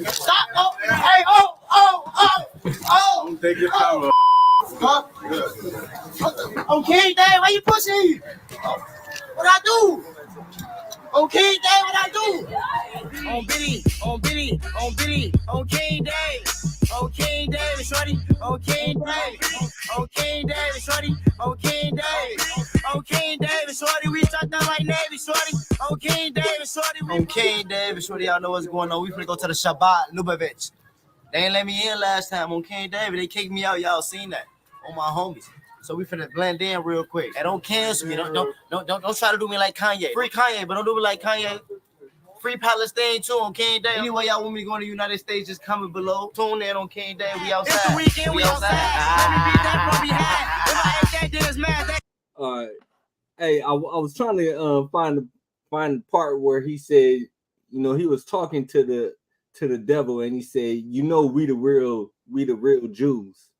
Stop. Oh, hey, oh. Take your time. Stop. I'm King David. Why you pushing me? What I do? On King Day, what I do? On Billy, on King Day, on King Day, shorty, on King Day, on King Day, shorty, on King Day, on King Day, shorty, we shot down like Navy, shorty, on King Day, shorty, on King Day, shorty, y'all know what's going on. We finna go to the Shabbat, Lubavitch. They ain't let me in last time on King David. They kicked me out. Y'all seen that on my homies. So we finna blend in real quick. Hey, don't cancel me. Don't try to do me like Kanye. Free Kanye, but don't do me like Kanye. Free Palestine too on King Day. Anyway, y'all want me to go to the United States, just comment below. Tune in on King Day. We outside. It's the weekend. We outside. Let me beat that from behind. If I ain't that, then it's mad. All right. Hey, I was trying to find the part where he said, you know, he was talking to the devil, and he said, you know, we the real Jews.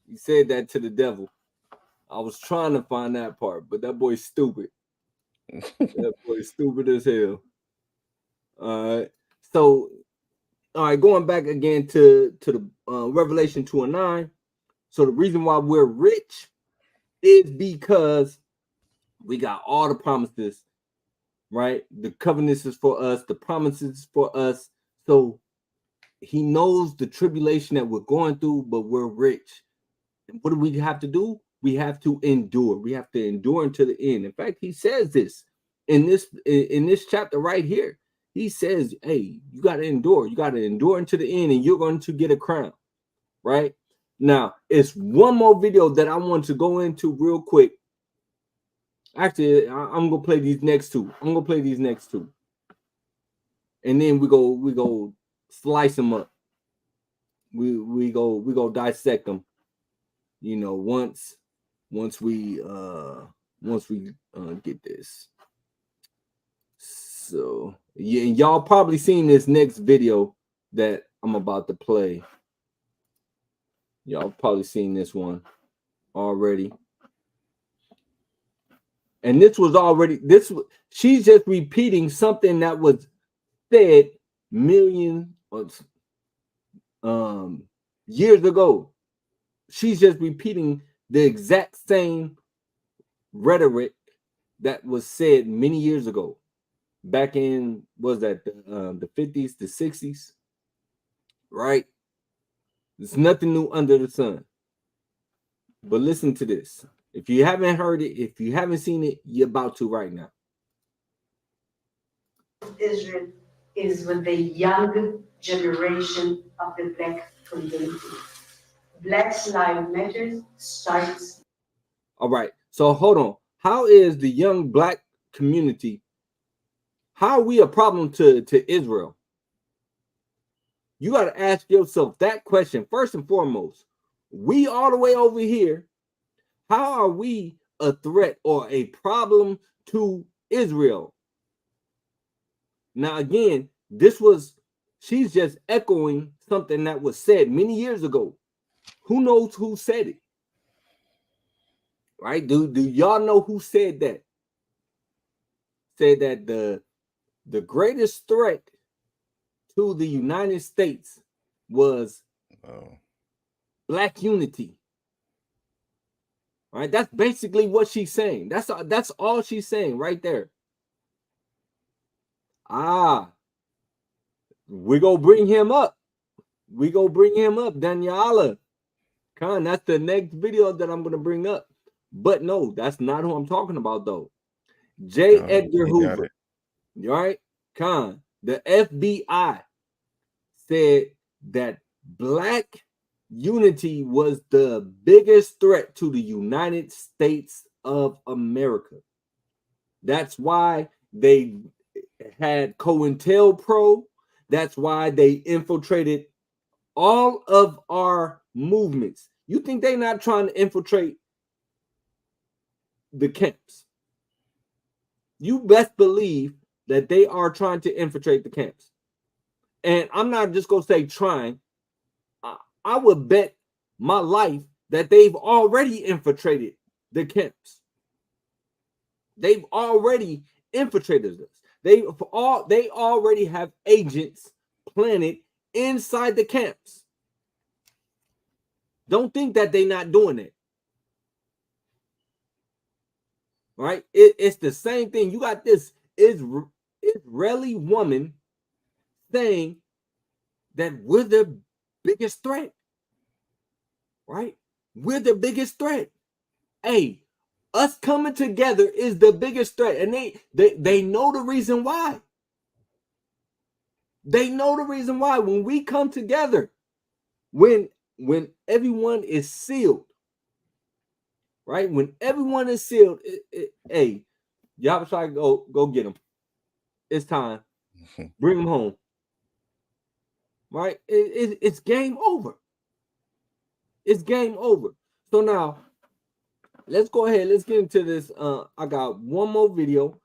He said that to the devil. I was trying to find that part, but that boy's stupid. That boy's stupid as hell. So, all right, going back again to the Revelation 2:9. So the reason why we're rich is because we got all the promises, right? The covenants is for us, the promises for us. So he knows the tribulation that we're going through, but we're rich. And what do we have to do? We have to endure. We have to endure until the end. In fact, he says this in this chapter right here. He says, hey, you got to endure. You got to endure until the end, and you're going to get a crown, right? Now, it's one more video that I want to go into real quick. Actually, I'm going to play these next two. And then we go slice them up. We go dissect them. You know, once we get this. So yeah, and y'all probably seen this next video that I'm about to play. Y'all probably seen this one already. And she's just repeating something that was said millions of years ago. She's just repeating the exact same rhetoric that was said many years ago, back in, was that the 50s, the 60s, right? There's nothing new under the sun. But listen to this. If you haven't heard it, if you haven't seen it, you're about to right now. Israel is with the young generation of the black community. Black Lives Matter starts. All right. So hold on. How is the young black community? How are we a problem to Israel? You got to ask yourself that question first and foremost. We all the way over here. How are we a threat or a problem to Israel? Now, again, she's just echoing something that was said many years ago. Who knows who said it? Right? Do y'all know who said that? Said that the greatest threat to the United States was black unity. Right? That's basically what she's saying. That's all she's saying right there. We go bring him up. Daniela. Khan, that's the next video that I'm going to bring up. But no, that's not who I'm talking about, though. J. Edgar Hoover. Right? Khan, the FBI said that black unity was the biggest threat to the United States of America. That's why they had COINTELPRO. That's why they infiltrated all of our movements. You think they're not trying to infiltrate the camps? You best believe that they are trying to infiltrate the camps. And I'm not just going to say trying. I would bet my life that they've already infiltrated the camps. They've already infiltrated us. They already have agents planted inside the camps. Don't think that they're not doing it. Right? It's the same thing. You got this Israeli woman saying that we're the biggest threat. Right? We're the biggest threat. Hey, us coming together is the biggest threat. And they know the reason why. They know the reason why. When we come together, when everyone is sealed, right? When everyone is sealed, hey, y'all try to go get them. It's time. Bring them home. Right? It's game over. It's game over. So now, let's go ahead. Let's get into this. I got one more video.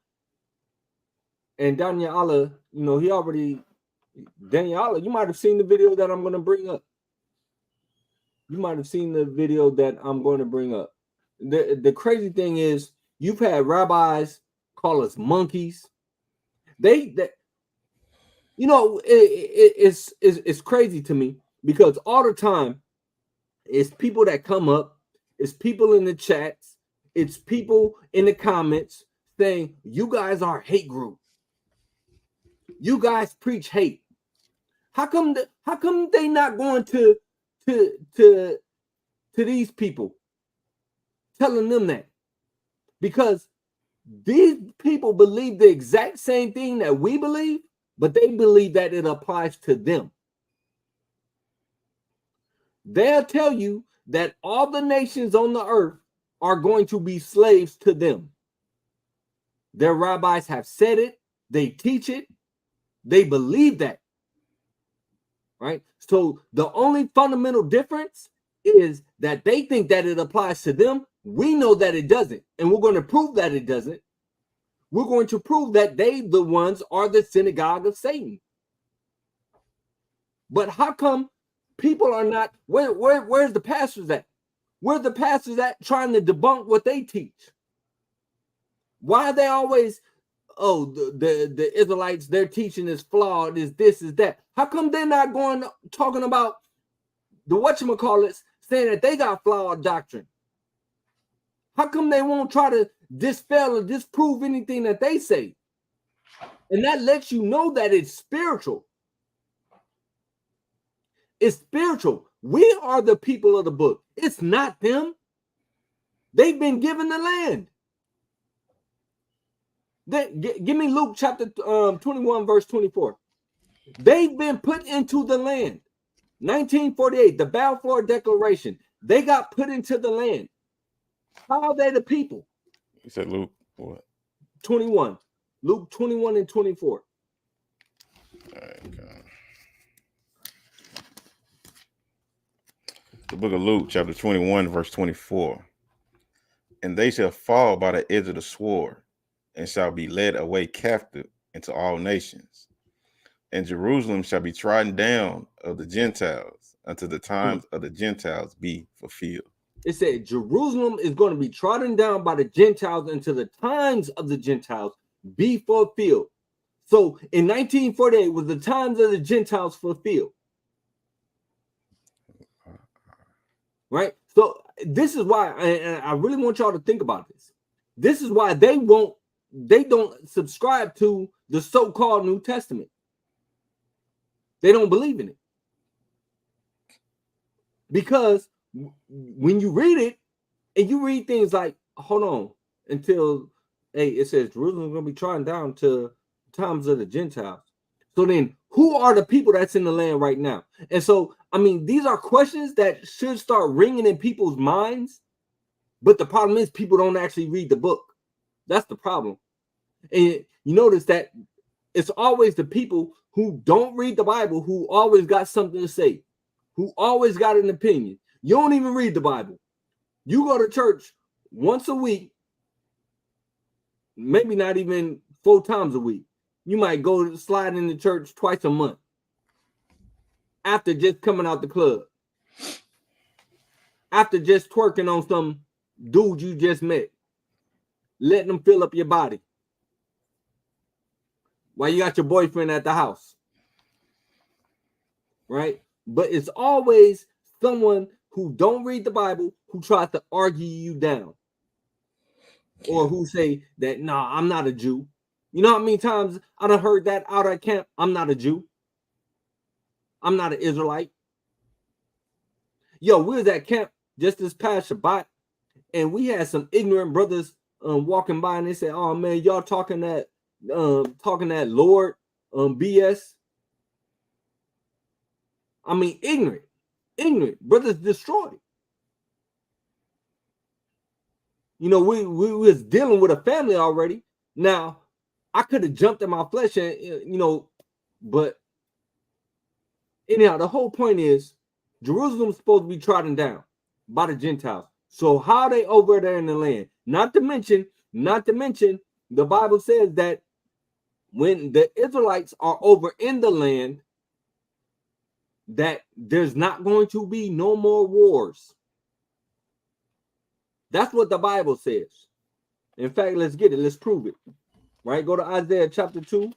And Daniela, Daniela, you might have seen the video that I'm going to bring up. You might have seen the video that I'm going to bring up. The crazy thing is, you've had rabbis call us monkeys. It's crazy to me because all the time, it's people that come up, it's people in the chats, it's people in the comments saying, you guys are a hate group. You guys preach hate. How come they not going to these people, telling them that? Because these people believe the exact same thing that we believe, but they believe that it applies to them. They'll tell you that all the nations on the earth are going to be slaves to them. Their rabbis have said it. They teach it. They believe that. Right? So the only fundamental difference is that they think that it applies to them. We know that it doesn't. And we're going to prove that it doesn't. We're going to prove that they, the ones, are the synagogue of Satan. But how come people are not, where's the pastors at? Where the pastors at trying to debunk what they teach? Why are they always, the Israelites, their teaching is flawed, is this, is that? How come they're not talking about the whatchamacallits, saying that they got flawed doctrine? How come they won't try to dispel or disprove anything that they say? And that lets you know that it's spiritual. It's spiritual. We are the people of the book. It's not them. They've been given the land. Give me Luke chapter 21, verse 24. They've been put into the land. 1948, the Balfour Declaration. They got put into the land. How are they the people? You said Luke what? 21. Luke 21 and 24. All right, God. The book of Luke, chapter 21, verse 24. And they shall fall by the edge of the sword, and shall be led away captive into all nations. And Jerusalem shall be trodden down of the Gentiles until the times of the Gentiles be fulfilled. It said Jerusalem is going to be trodden down by the Gentiles until the times of the Gentiles be fulfilled. So in 1948 was the times of the Gentiles fulfilled. Right? So this is why, and I really want y'all to think about this. This is why they don't subscribe to the so-called New Testament. They don't believe in it. Because when you read it, and you read things like, hold on, until, it says Jerusalem's going to be trodden down to times of the Gentiles. So then, who are the people that's in the land right now? And so, I mean, these are questions that should start ringing in people's minds. But the problem is people don't actually read the book. That's the problem. And you notice that it's always the people who don't read the Bible who always got something to say, who always got an opinion. You don't even read the Bible. You go to church once a week, maybe not even 4 times a week. You might go slide into church twice a month. after just coming out the club, after just twerking on some dude you just met, letting them fill up your body while you got your boyfriend at the house, right? But it's always someone who don't read the Bible who tries to argue you down, or who say that, nah, I'm not a Jew. You know how many times I done heard that out at camp? I'm not a Jew. I'm not an Israelite. Yo, we was at camp just this past Shabbat, and we had some ignorant brothers walking by, and they said, "Oh man, y'all talking that Lord BS." I mean, ignorant brothers destroyed. You know, we was dealing with a family already. Now, I could have jumped in my flesh, and you know, but anyhow, the whole point is Jerusalem's supposed to be trodden down by the Gentiles. So how are they over there in the land? Not to mention, the Bible says that when the Israelites are over in the land, that there's not going to be no more wars. That's what the Bible says. In fact, let's get it. Let's prove it. Right? Go to Isaiah chapter 2.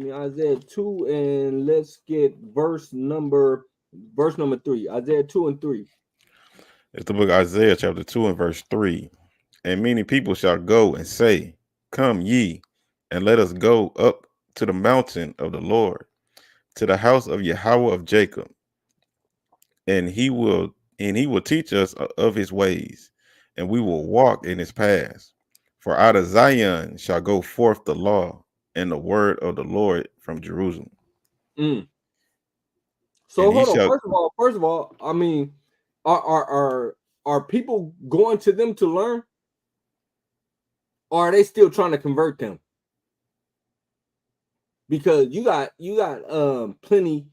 Isaiah 2, and let's get verse number 3. Isaiah 2 and 3. It's the book of Isaiah chapter 2 and verse 3. And many people shall go and say, Come ye, and let us go up to the mountain of the Lord, to the house of Yahweh of Jacob. And he will teach us of his ways, and we will walk in his paths. For out of Zion shall go forth the law and the word of the Lord from Jerusalem. So hold on. First of all, I mean, are people going to them to learn, or are they still trying to convert them? Because you got plenty,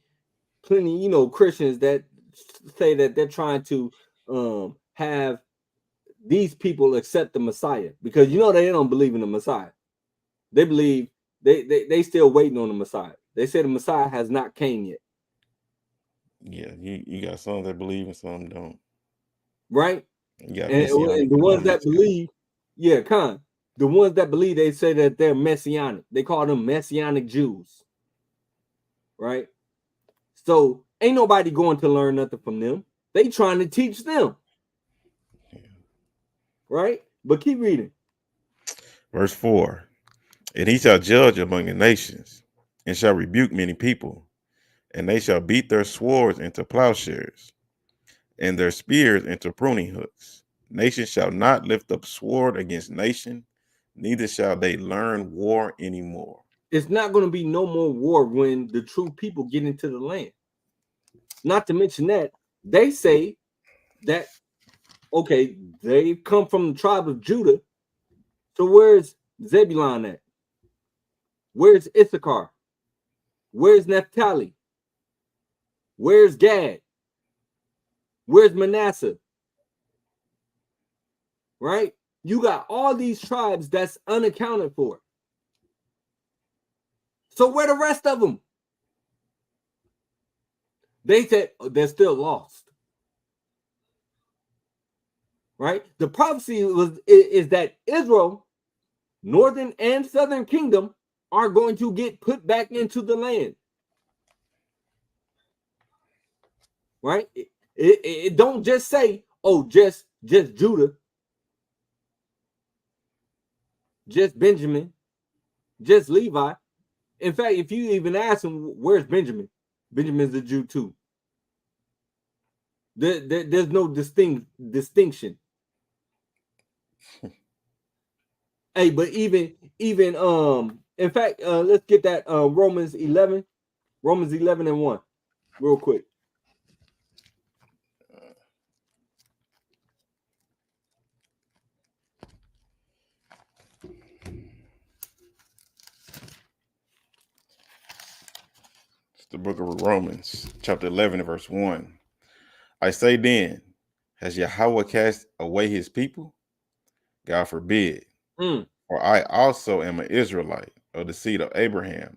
you know, Christians that say that they're trying to have these people accept the Messiah, because you know they don't believe in the Messiah. They believe they still waiting on the Messiah. They say the Messiah has not came yet. Yeah, you got some that believe and some don't. Right? Yeah, and the ones that believe, the ones that believe, they say that they're messianic. They call them messianic Jews. Right? So ain't nobody going to learn nothing from them. They trying to teach them. Right? But keep reading. Verse 4. And he shall judge among the nations, and shall rebuke many people, and they shall beat their swords into plowshares, and their spears into pruning hooks. Nation shall not lift up sword against nation, neither shall they learn war anymore. It's not going to be no more war when the true people get into the land. Not to mention that they say that, okay, they come from the tribe of Judah. So where's Zebulun at? Where's Issachar? Where's Naphtali? Where's Gad? Where's Manasseh? Right? You got all these tribes that's unaccounted for. So where the rest of them? They said they're still lost. Right? The prophecy is that Israel, northern and southern kingdom, are going to get put back into the land. Right? It don't just say, oh, just Judah, just Benjamin, just Levi. In fact, if you even ask him, where's Benjamin? Benjamin's a Jew too. There's no distinction. Hey, but even in fact, let's get that Romans 11 and 1 real quick. It's the book of Romans, chapter 11, verse 1. I say then, has Yahweh cast away his people? God forbid. For I also am an Israelite of the seed of Abraham,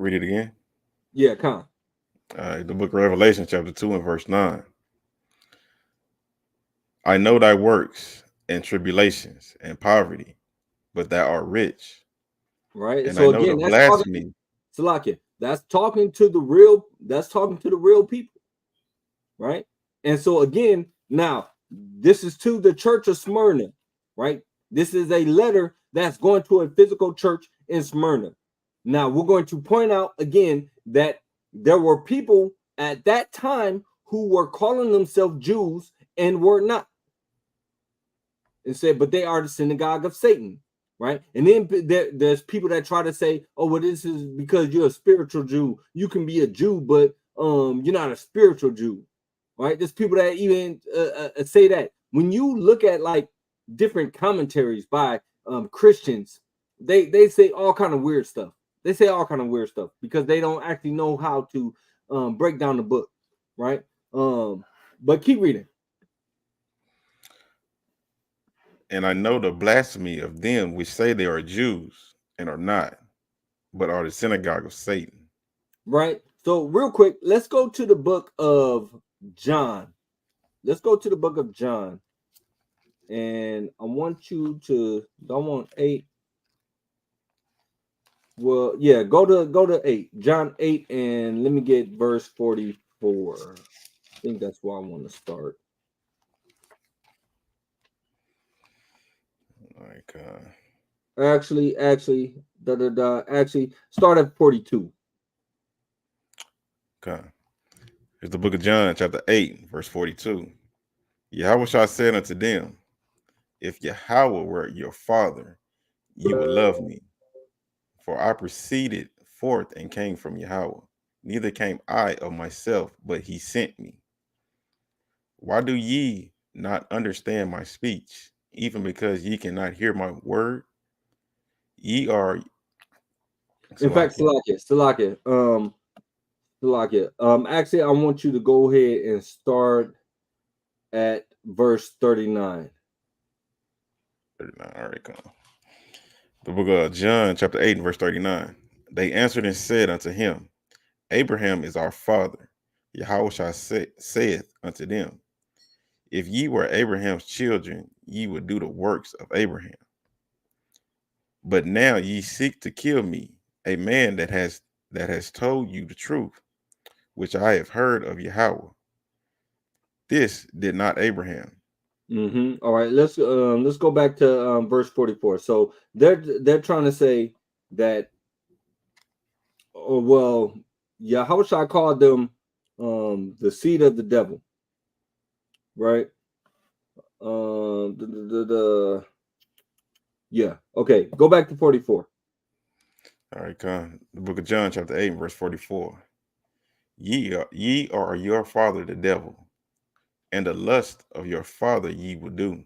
Read it again. Yeah, come. The book of Revelation, chapter 2 and verse 9. I know thy works and tribulations and poverty, but thou art rich. Right. And So I know again, the that's blasphemy. Salakia. That's talking to the real. That's talking to the real people. Right. And so again, now this is to the church of Smyrna. Right. This is a letter that's going to a physical church in Smyrna. Now we're going to point out again that there were people at that time who were calling themselves Jews and were not. And said, but they are the synagogue of Satan, right? And then there's people that try to say, oh, well, this is because you're a spiritual Jew. You can be a Jew, but you're not a spiritual Jew, right? There's people that even say that. When you look at like different commentaries by Christians, they say all kind of weird stuff. They say all kind of weird stuff because they don't actually know how to break down the book, right? But keep reading. And I know the blasphemy of them which say they are Jews and are not, but are the synagogue of Satan. Right. So real quick, let's go to the book of John. Let's go to the book of John. And I want you to, I want 8. Well, yeah, go to 8. John 8, and let me get verse 44. I think that's where I want to start. Like actually start at 42. Okay. Here's the book of John, chapter 8, verse 42. Yahweh said unto them, if Yahweh were your father, you would love me. For I proceeded forth and came from Yahweh. Neither came I of myself, but he sent me. Why do ye not understand my speech, even because ye cannot hear my word? Ye are. In fact, Salakia. Actually, I want you to go ahead and start at verse 39. 39. All right, come. The book of John, chapter 8, and verse 39. They answered and said unto him, Abraham is our father. Yahweh saith unto them, if ye were Abraham's children, ye would do the works of Abraham. But now ye seek to kill me, a man that has told you the truth, which I have heard of Yahweh. This did not Abraham. All right, let's go back to verse 44. So they're trying to say that, oh, well, Yahweh called them the seed of the devil, right? Yeah. Okay, go back to 44. All right, come. The book of John, chapter 8, verse 44. Ye are your father the devil, and the lust of your father ye will do.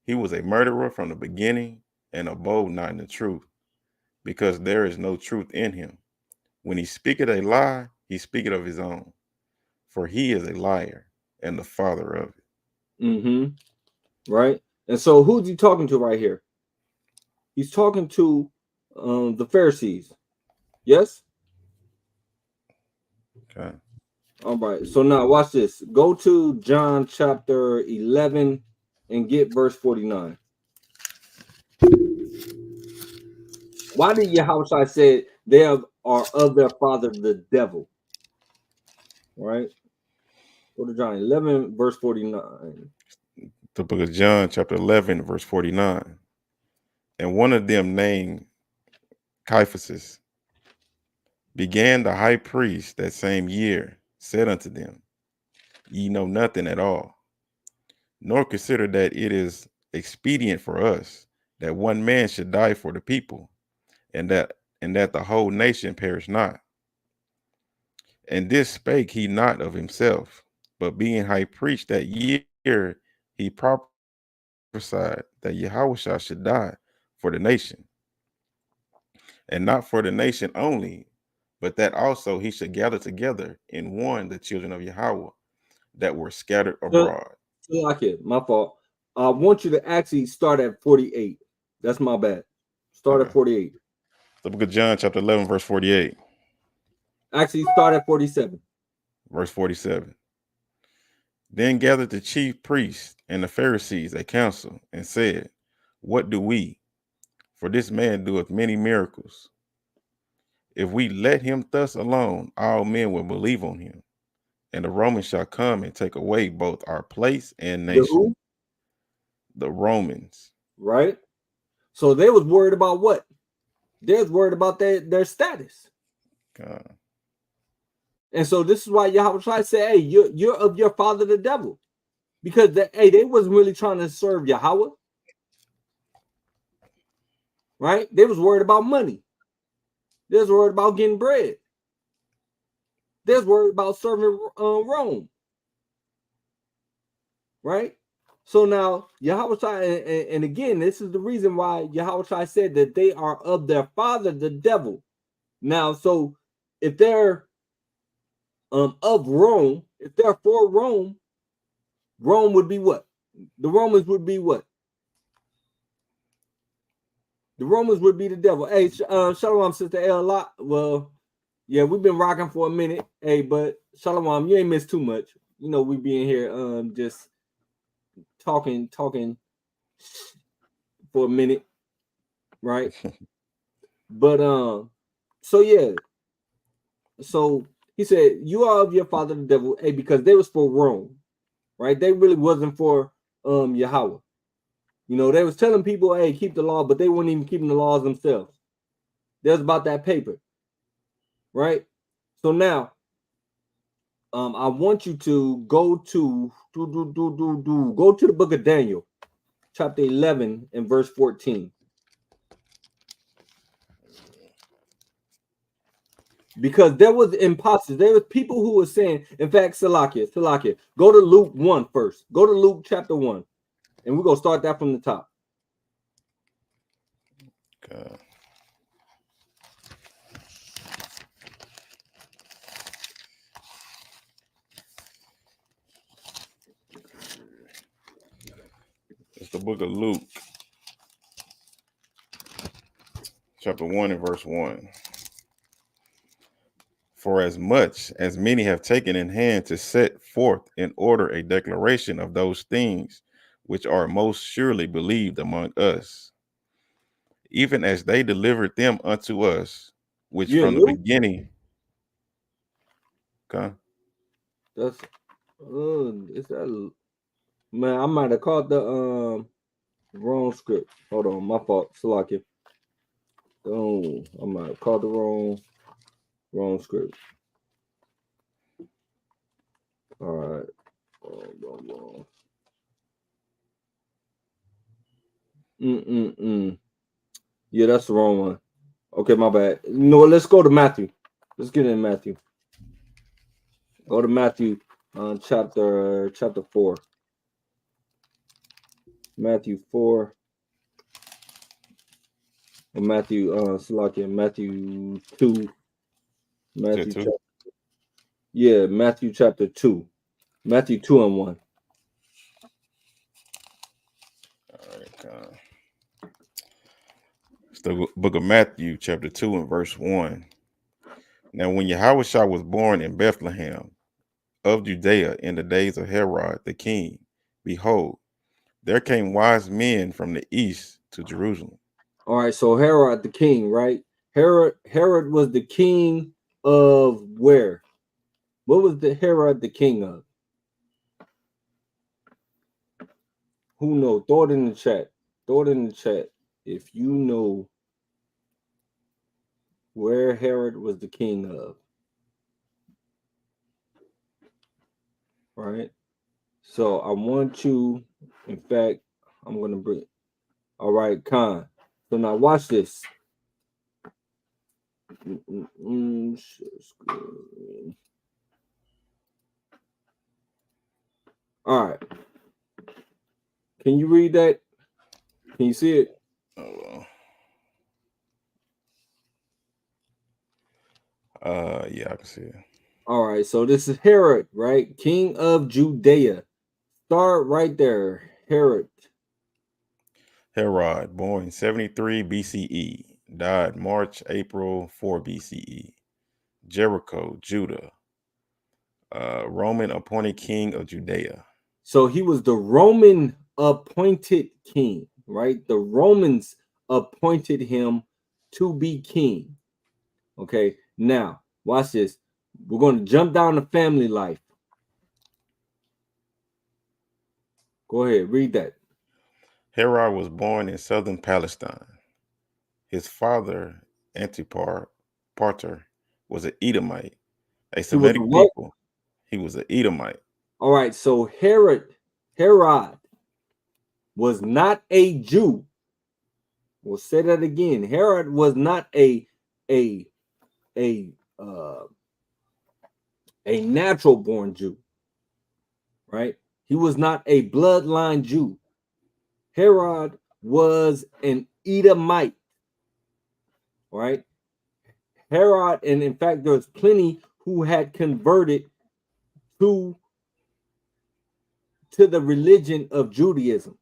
He was a murderer from the beginning, and abode not in the truth, because there is no truth in him. When he speaketh a lie, he speaketh of his own, for he is a liar and the father of it. Right. And so who's he talking to right here? He's talking to the Pharisees. Yes? Okay. All right. So now watch this. Go to John chapter 11 and get verse 49. Why did Yahweh say they are of their father the devil? Right. Go to John 11, verse 49. The book of John, chapter 11, verse 49. And one of them, named Caiaphas, began the high priest that same year, said unto them, ye know nothing at all, nor consider that it is expedient for us that one man should die for the people, and that the whole nation perish not. And this spake he not of himself, but being high priest that year, he prophesied that Yahweh should die for the nation, and not for the nation only, but that also he should gather together in one the children of Yahweh that were scattered abroad. My fault. I want you to actually start at 48. That's my bad. Start at 48. The book of John, chapter 11, verse 48. Actually, start at 47. Verse 47. Then gathered the chief priests and the Pharisees a council and said, what do we? For this man doeth many miracles. If we let him thus alone, all men will believe on him. And the Romans shall come and take away both our place and nation. Who? The Romans. Right? So they was worried about what? They was worried about their status. God. And so this is why Yahweh tried to say, hey, you're of your father the devil. Because they wasn't really trying to serve Yahweh. Right? They was worried about money. They was worried about getting bread. They was worried about serving Rome. Right? So now Yahweh, and again, this is the reason why Yahweh said that they are of their father, the devil. Now, so if they're of Rome, if they're for Rome, Rome would be what? The Romans would be what? The Romans would be the devil. Hey, Shalom, Sister El. Well, yeah, we've been rocking for a minute. Hey, but Shalom, you ain't missed too much. You know, we be in here just talking for a minute, right? But so yeah. So he said, you are of your father the devil, hey, because they was for Rome, right? They really wasn't for Yahweh. You know, they was telling people, hey, keep the law, but they weren't even keeping the laws themselves. They was about that paper, right? So now, I want you to go to the book of Daniel, chapter 11 and verse 14. Because there was imposters. There was people who were saying, in fact, Salakia, go to Luke 1 first. Go to Luke chapter 1. And we're going to start that from the top. God. It's the book of Luke, chapter 1 and verse 1. For as much as many have taken in hand to set forth in order a declaration of those things which are most surely believed among us, even as they delivered them unto us, which from the beginning. Okay. That's is that, man, I might have caught the wrong script. Hold on, my fault. Salakia. Oh, I might have caught the wrong script. All right. Yeah, that's the wrong one. Okay, my bad. You know what? Let's go to Matthew. Let's get in Matthew. Go to Matthew, chapter 4. Matthew 4. Or Matthew, Salakia, Matthew 2. Matthew chapter, yeah, Matthew chapter 2. Matthew 2 and 1. All right, it's the book of Matthew, chapter 2 and verse 1. Now, when Yahushua was born in Bethlehem of Judea in the days of Herod the king, behold, there came wise men from the east to Jerusalem. All right, so Herod the king, right? Herod was the king of where? What was the Herod the king of? Who knows? Throw it in the chat. Throw it in the chat if you know where Herod was the king of. Right? So I want you, in fact, I'm going to bring, all right, Khan. So now watch this. All right. Can you read that? Can you see it? Yeah, I can see it. All right, so this is Herod, right? King of Judea. Start right there. Herod, born 73 BCE, died March, April 4 BCE. Jericho, Judah, Roman appointed king of Judea. So he was the Roman appointed king, right? The Romans appointed him to be king. Okay, now watch this. We're going to jump down to family life. Go ahead, read that. Herod was born in southern Palestine. His father, Antipater, was an Edomite, a Semitic people. He was an Edomite. All right, so Herod was not a Jew. We'll say that again. Herod was not a natural born Jew, right? He was not a bloodline Jew. Herod was an Edomite, right? Herod, and in fact, there's plenty who had converted to the religion of Judaism.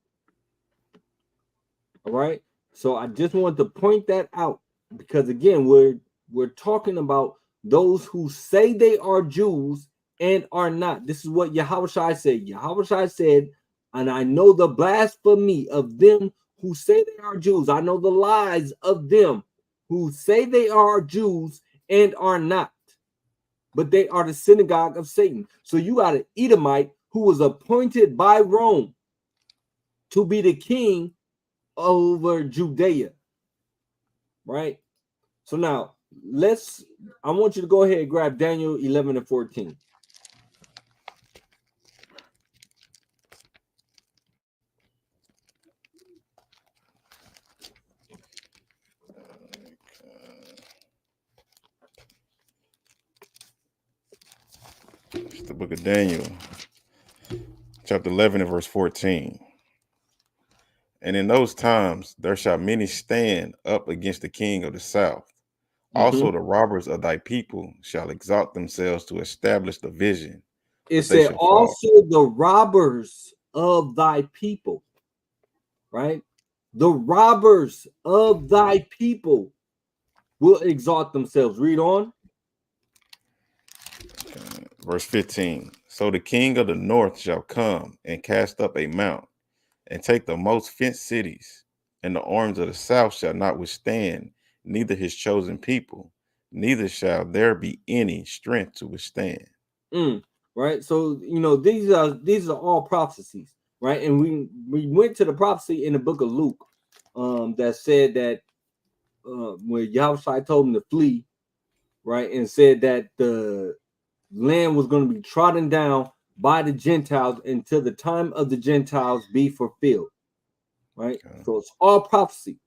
All right. So I just wanted to point that out because again, we're talking about those who say they are Jews and are not. This is what Yahushua said. Yahushua said, and I know the blasphemy of them who say they are Jews. I know the lies of them who say they are Jews and are not, but they are the synagogue of Satan. So you got an Edomite who was appointed by Rome to be the king over Judea, right? So now I want you to go ahead and grab Daniel 11 and 14. It's the book of Daniel, chapter 11 and verse 14. And in those times there shall many stand up against the king of the south. Also the robbers of thy people shall exalt themselves to establish the vision. It said also the robbers of thy people, right? The robbers of thy people will exalt themselves. Read on. Verse 15. So the king of the north shall come and cast up a mount and take the most fenced cities, and the arms of the south shall not withstand, neither his chosen people, neither shall there be any strength to withstand. Right. So these are all prophecies, right? And we went to the prophecy in the book of Luke, that said that when Yahushua told him to flee, right, and said that the land was going to be trodden down by the Gentiles until the time of the Gentiles be fulfilled, right? Okay. So it's all prophecy.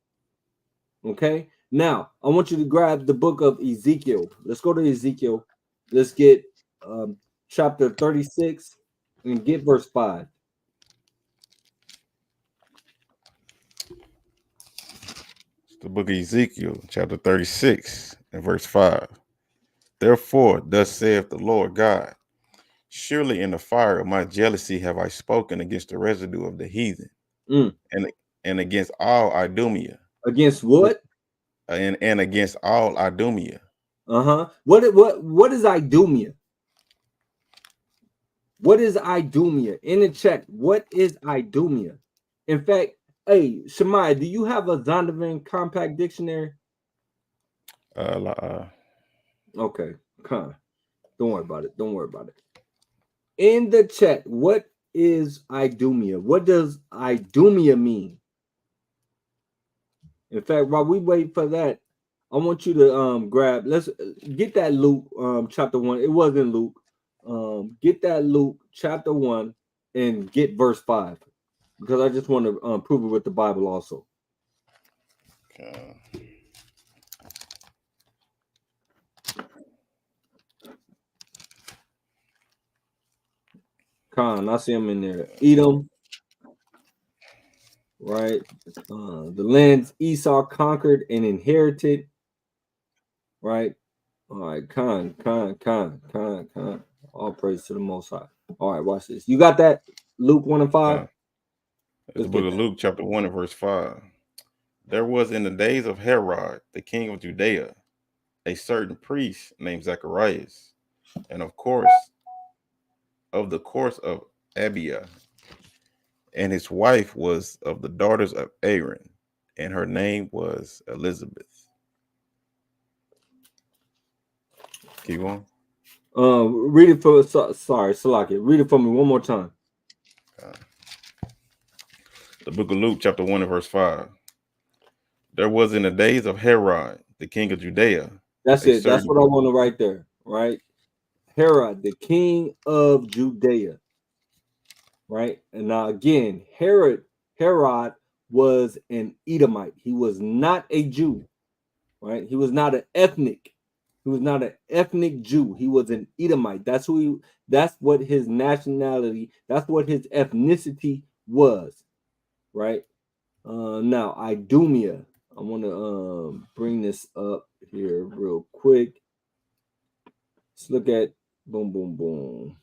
Okay. Now I want you to grab the book of Ezekiel. Let's go to Ezekiel. Let's get chapter 36 and get verse 5. The book of Ezekiel, chapter 36 and verse 5. Therefore, thus saith the Lord God, surely in the fire of my jealousy have I spoken against the residue of the heathen, and against all Idumea. Against what? And against all Idumea. What is Idumea? What is Idumea? In the chat, what is Idumea? In fact, hey, Shemai, do you have a Zondervan compact dictionary? Okay, don't worry about it. Don't worry about it. In the chat, what is Idumea? What does Idumea mean? In fact, while we wait for that, I want you to grab. Let's get that Luke chapter 1. It wasn't Luke. Get that Luke chapter 1 and get verse 5, because I just want to prove it with the Bible also. Okay. I see him in there. Edom, right? The lands Esau conquered and inherited, right? All right, Khan. All praise to the Most High. All right, watch this. You got that? Luke 1 and 5. It's the book of Luke, chapter 1 and verse 5. There was in the days of Herod, the king of Judea, a certain priest named Zacharias, and of the course of Abia, and his wife was of the daughters of Aaron, and her name was Elizabeth. Keep on. Read it for sorry, Salaki. Read it for me one more time. The book of Luke, chapter 1 and verse 5. There was in the days of Herod, the king of Judea. That's it. That's what I want to write there, right? Herod, the king of Judea, right? And now again, Herod was an Edomite. He was not a Jew, right? He was not an ethnic. He was not an ethnic Jew. He was an Edomite. That's what his nationality, that's what his ethnicity was, right? Now, Idumea. I want to bring this up here real quick. Let's look at boom, boom, boom.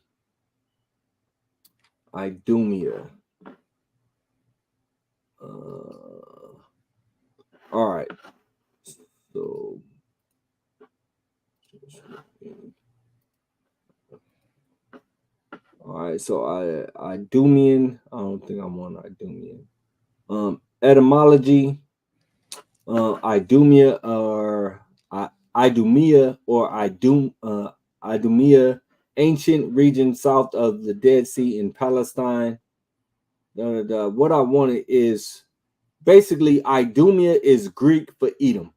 Idumea. All right. So all right, so Idumean. I don't think I'm on Idumean. Etymology. Idumea or Idumea, ancient region south of the Dead Sea in Palestine. What I wanted is basically Idumea is Greek for Edom.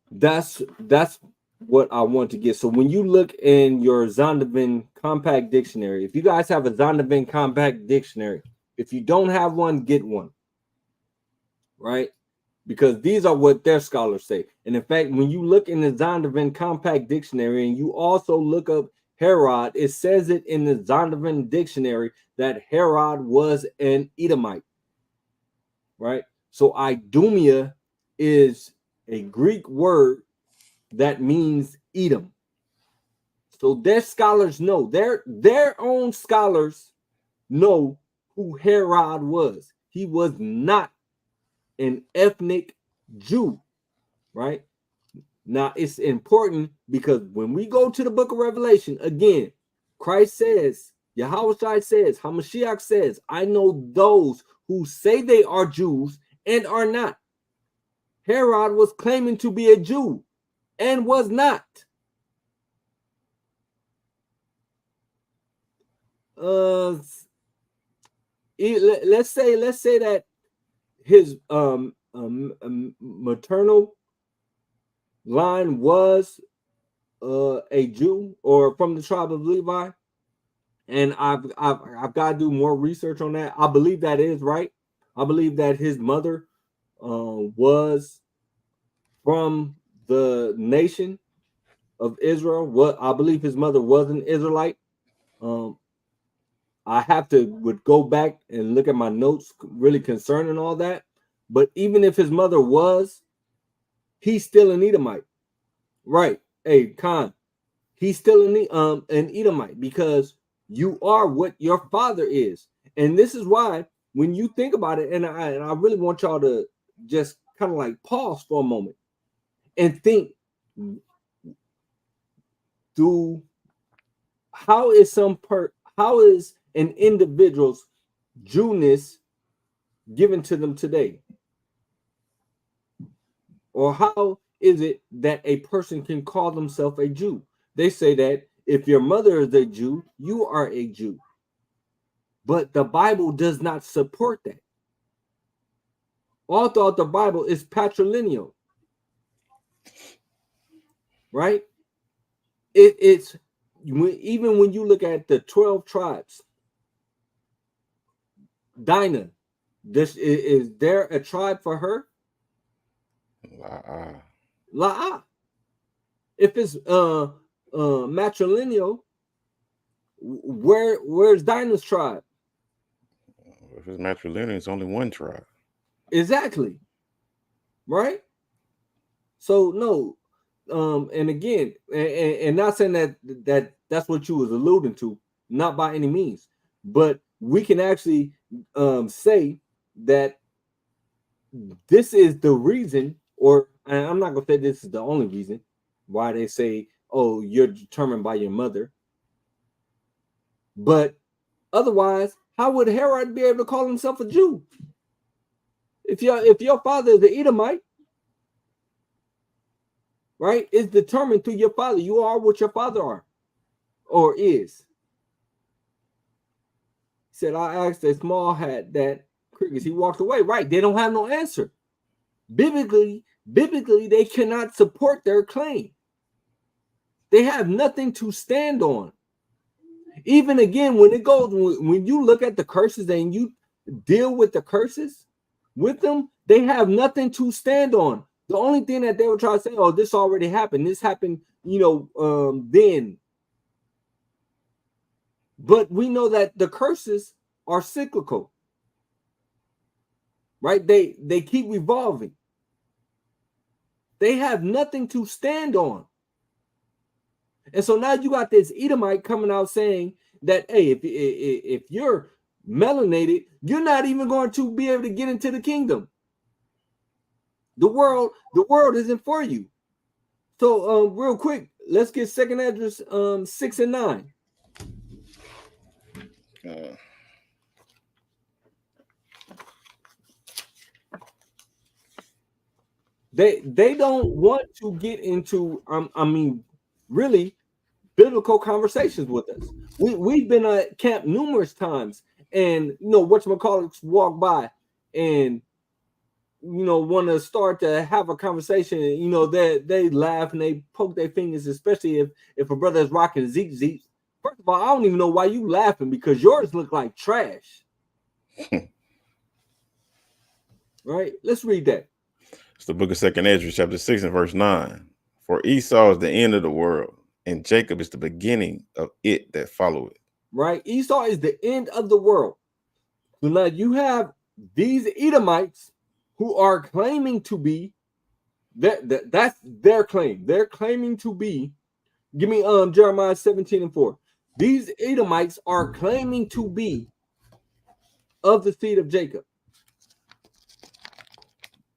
That's what I want to get. So when you look in your Zondervan Compact Dictionary, if you guys have a Zondervan Compact Dictionary, if you don't have one, get one. Right? Because these are what their scholars say. And in fact, when you look in the Zondervan Compact Dictionary and you also look up Herod, it says it in the Zondervan Dictionary that Herod was an Edomite. Right? So Idumea is a Greek word that means Edom. So their scholars know, their own scholars know who Herod was. He was not an ethnic Jew, right? Now, it's important because when we go to the book of Revelation, again, Christ says, Yahushua says, Hamashiach says, I know those who say they are Jews and are not. Herod was claiming to be a Jew and was not. Let's say that his maternal line was a Jew or from the tribe of Levi, and I've got to do more research on that. I believe that is right. I believe that his mother was from the nation of Israel. I believe his mother was an Israelite. I would go back and look at my notes really concerning all that. But even if his mother was, he's still an Edomite. Right. Hey, Khan, he's still an Edomite because you are what your father is. And this is why when you think about it, and I really want y'all to just kind of like pause for a moment and think, how is an individual's Jewness given to them today? Or how is it that a person can call themselves a Jew? They say that if your mother is a Jew, you are a Jew. But the Bible does not support that. All throughout the Bible is patrilineal. Right? It's even when you look at the 12 tribes, Dinah, is there a tribe for her? La'ah. If it's matrilineal, where's Dinah's tribe? If it's matrilineal, it's only one tribe. Exactly. Right? So no. And again, and not saying that's what you was alluding to, not by any means, but we can actually say that this is the reason, and I'm not gonna say this is the only reason why they say, "Oh, you're determined by your mother." But otherwise, how would Herod be able to call himself a Jew? If your father is the Edomite, right, it's determined through your father. You are what your father are or is. He said, I asked a small hat that crickets. He walked away. Right. They don't have no answer. Biblically, they cannot support their claim. They have nothing to stand on. Even again, when you look at the curses and you deal with the curses with them, they have nothing to stand on. The only thing that they will try to say, "Oh, this already happened. This happened, then." But we know that the curses are cyclical, right? They keep revolving. They have nothing to stand on. And so now you got this Edomite coming out saying that, hey, if you're melanated, you're not even going to be able to get into the kingdom. The world isn't for you. So real quick, let's get 2nd Esdras 6 and 9. They don't want to get into really biblical conversations with us. We've been at camp numerous times, and whatchamacallits walk by and want to start to have a conversation. They laugh and they poke their fingers, especially if a brother is rocking Zeke. First of all, I don't even know why you laughing, because yours look like trash. Right? Let's read that. It's the book of 2nd Esdras, chapter 6 and verse 9. For Esau is the end of the world, and Jacob is the beginning of it that follow it. Right? Esau is the end of the world. So now you have these Edomites who are claiming to be that's their claim. They're claiming to be. Give me Jeremiah 17 and 4. These Edomites are claiming to be of the seed of Jacob.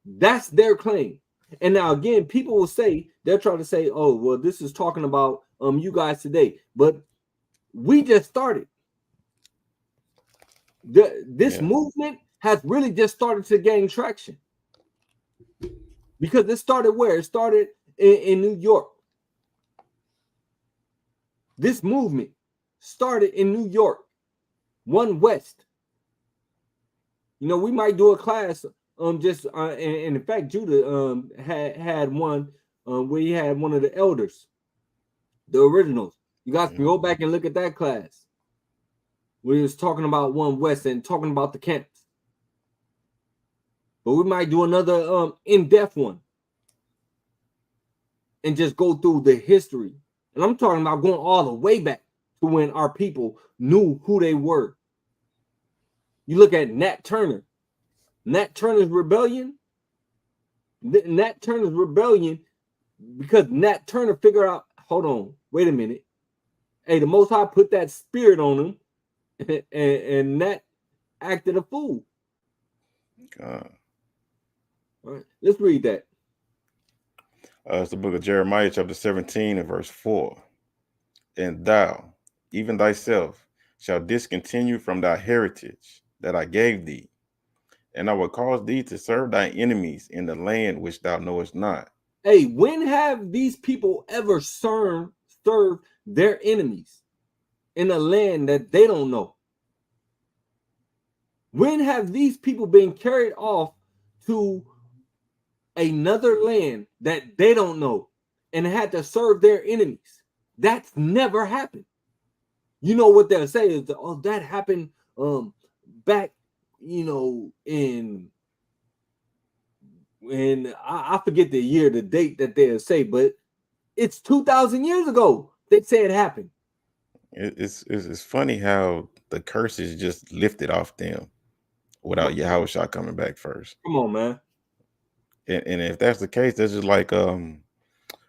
That's their claim. And now again, people will say, they're trying to say, oh, well, this is talking about you guys today. But we just started. This movement has really just started to gain traction. Because it started where? It started in New York. This movement started in New York, One West. We might do a class and in fact, Judah had one where he had one of the elders, the originals. You guys can go back and look at that class where he was talking about One West and talking about the camps. But we might do another in-depth one and just go through the history. And I'm talking about going all the way back to when our people knew who they were. You look at Nat Turner. Nat Turner's rebellion. Nat Turner's rebellion, because Nat Turner figured out, hold on, wait a minute. Hey, the Most High put that spirit on him, and Nat acted a fool. God. All right, let's read that. It's the book of Jeremiah, chapter 17 and verse 4. And thou, even thyself, shalt discontinue from thy heritage that I gave thee, and I will cause thee to serve thy enemies in the land which thou knowest not. Hey, when have these people ever served their enemies in a land that they don't know? When have these people been carried off to another land that they don't know and had to serve their enemies? That's never happened. You know what they'll say is, oh, that happened back, in I forget the year, the date that they'll say, but it's 2,000 years ago they say it happened. It's funny how the curse is just lifted off them without Yahushua coming back first. Come on, man. And if that's the case, that's just like what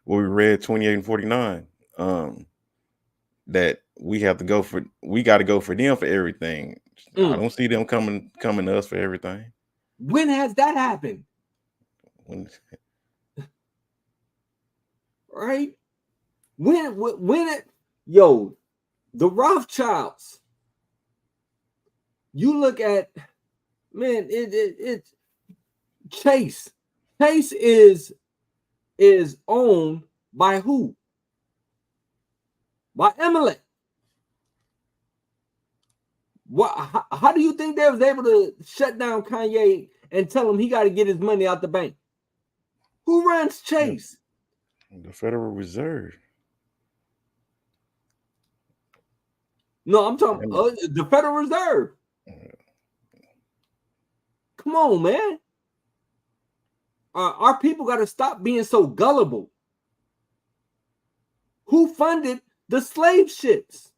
we read 28 and 49, that we got to go for them for everything. I don't see them coming to us for everything. When has that happened? Right? Yo, the Rothschilds. You look at, man, it's Chase. Chase is owned by who? By Amalek. How do you think they was able to shut down Kanye and tell him he got to get his money out the bank? Who runs Chase? The Federal Reserve. No, I'm talking the Federal Reserve. Come on, man. Our people got to stop being so gullible. Who funded the slave ships?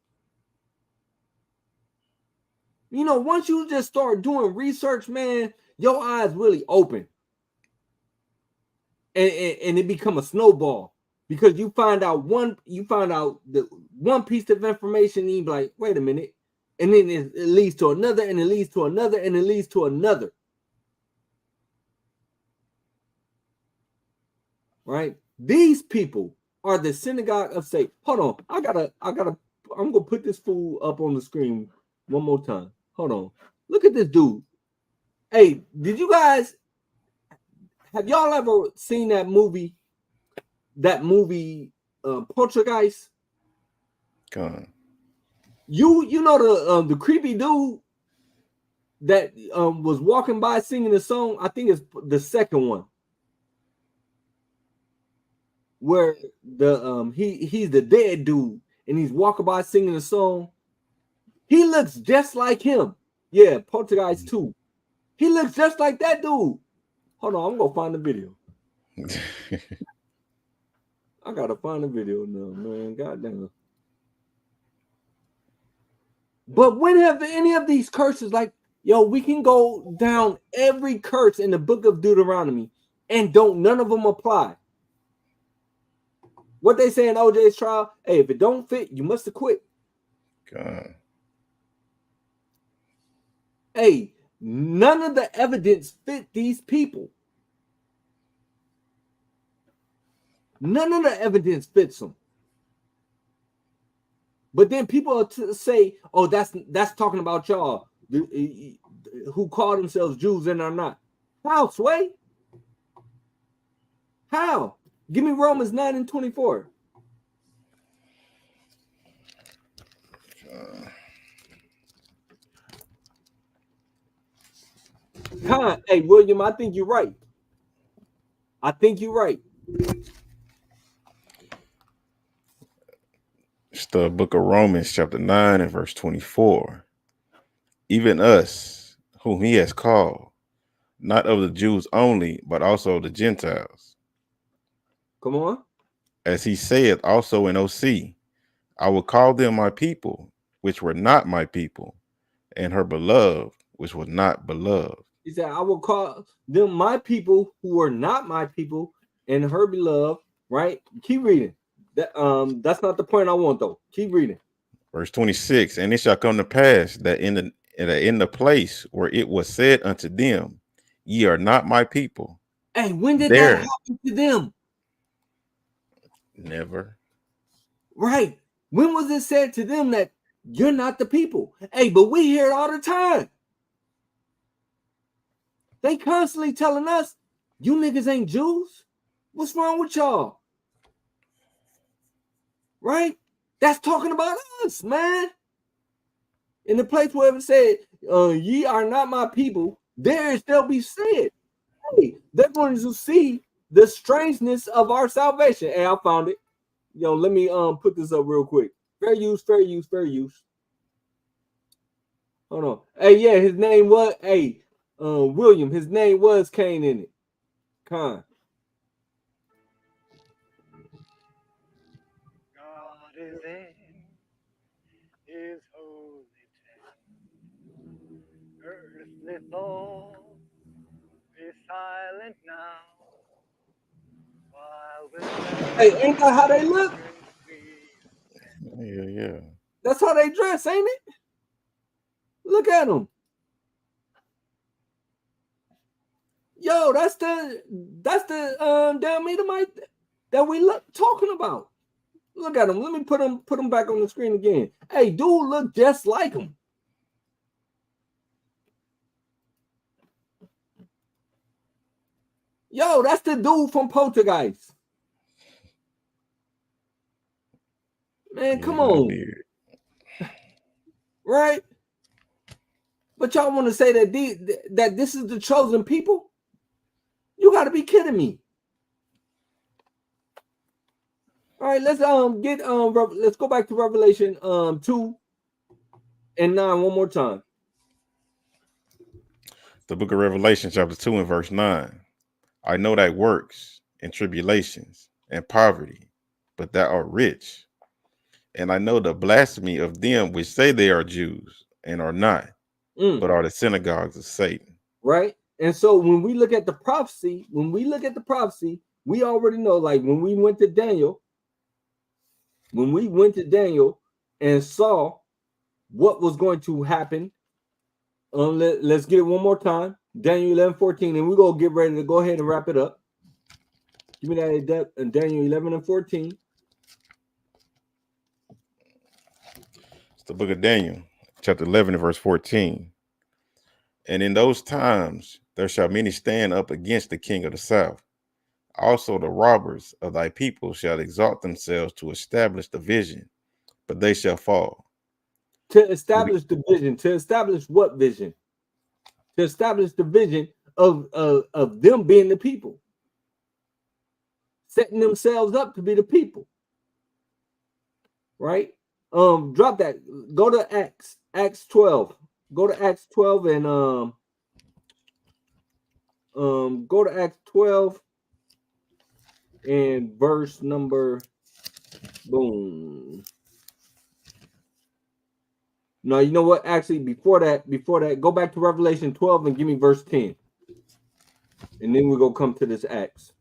You know, once you just start doing research, man, your eyes really open. And it become a snowball because you find out the one piece of information and you be like, wait a minute. And then it leads to another, and it leads to another, and it leads to another. Right? These people are the synagogue of Satan. Hold on. I'm gonna put this fool up on the screen one more time. Hold on. Look at this dude. Hey, have y'all ever seen that movie? Poltergeist? God. You know the creepy dude that was walking by singing the song. I think it's the second one where he's the dead dude and he's walking by singing the song. He looks just like him. Yeah, Poltergeist 2. He looks just like that dude. Hold on, I'm gonna find the video. I gotta find the video now, man. Goddamn. But when have any of these curses, like, yo, we can go down every curse in the book of Deuteronomy and none of them apply. What they say in OJ's trial, hey, if it don't fit, you must have quit. God. Hey, none of the evidence fit these people. None of the evidence fits them. But then people say, oh, that's talking about y'all who call themselves Jews and are not. How, Sway? How? Give me Romans 9:24. Hey, William, I think you're right. It's the book of Romans, chapter 9 and verse 24. Even us, whom he has called, not of the Jews only, but also of the Gentiles. Come on. As he saith also in OC, I will call them my people, which were not my people, and her beloved, which was not beloved. He said, I will call them my people who are not my people, and her beloved, right? Keep reading. That's not the point I want, though. Keep reading. Verse 26, and it shall come to pass that in the place where it was said unto them, ye are not my people. Hey, when did that happen to them? Never. Right. When was it said to them that you're not the people? Hey, but we hear it all the time. They constantly telling us, you niggas ain't Jews. What's wrong with y'all? Right? That's talking about us, man. In the place where it said, ye are not my people, there it shall be said, hey, they're going to see the strangeness of our salvation. Hey, I found it. Yo, let me put this up real quick. Fair use. Hold on. Hey, yeah, his name was William. His name was Cain in it. Con. God is in his holy temple. Earthly thoughts be silent now. Hey, ain't that how they look? Yeah. That's how they dress, ain't it? Look at them. Yo, that's the damn Edomite that we talking about. Look at him. Let me put him back on the screen again. Hey, dude, look just like him. Yo, that's the dude from Poltergeist. Man, come on. Right? But y'all want to say that this is the chosen people? You got to be kidding me. All right, let's let's go back to Revelation 2 and 9 one more time. The book of Revelation, chapter 2 and verse 9. I know thy works and tribulations and poverty, but thou art rich. And I know the blasphemy of them which say they are Jews and are not, but are the synagogues of Satan. Right? And so when we look at the prophecy, we already know, like when we went to Daniel and saw what was going to happen. Let's get it one more time. Daniel 11:14, and we're going to get ready to go ahead and wrap it up. Give me that in Daniel 11 and 14. It's the book of Daniel, chapter 11 and verse 14. And in those times there shall many stand up against the king of the south. Also the robbers of thy people shall exalt themselves to establish the vision, but they shall fall. To establish the vision. To establish what vision? To establish the vision of them being the people. Setting themselves up to be the people. Right? Drop that. Go to Acts 12. Go to Acts 12 and go to Acts 12 and verse number boom. No, you know what? Actually, before that, go back to Revelation 12 and give me verse 10. And then we're going to come to this Acts.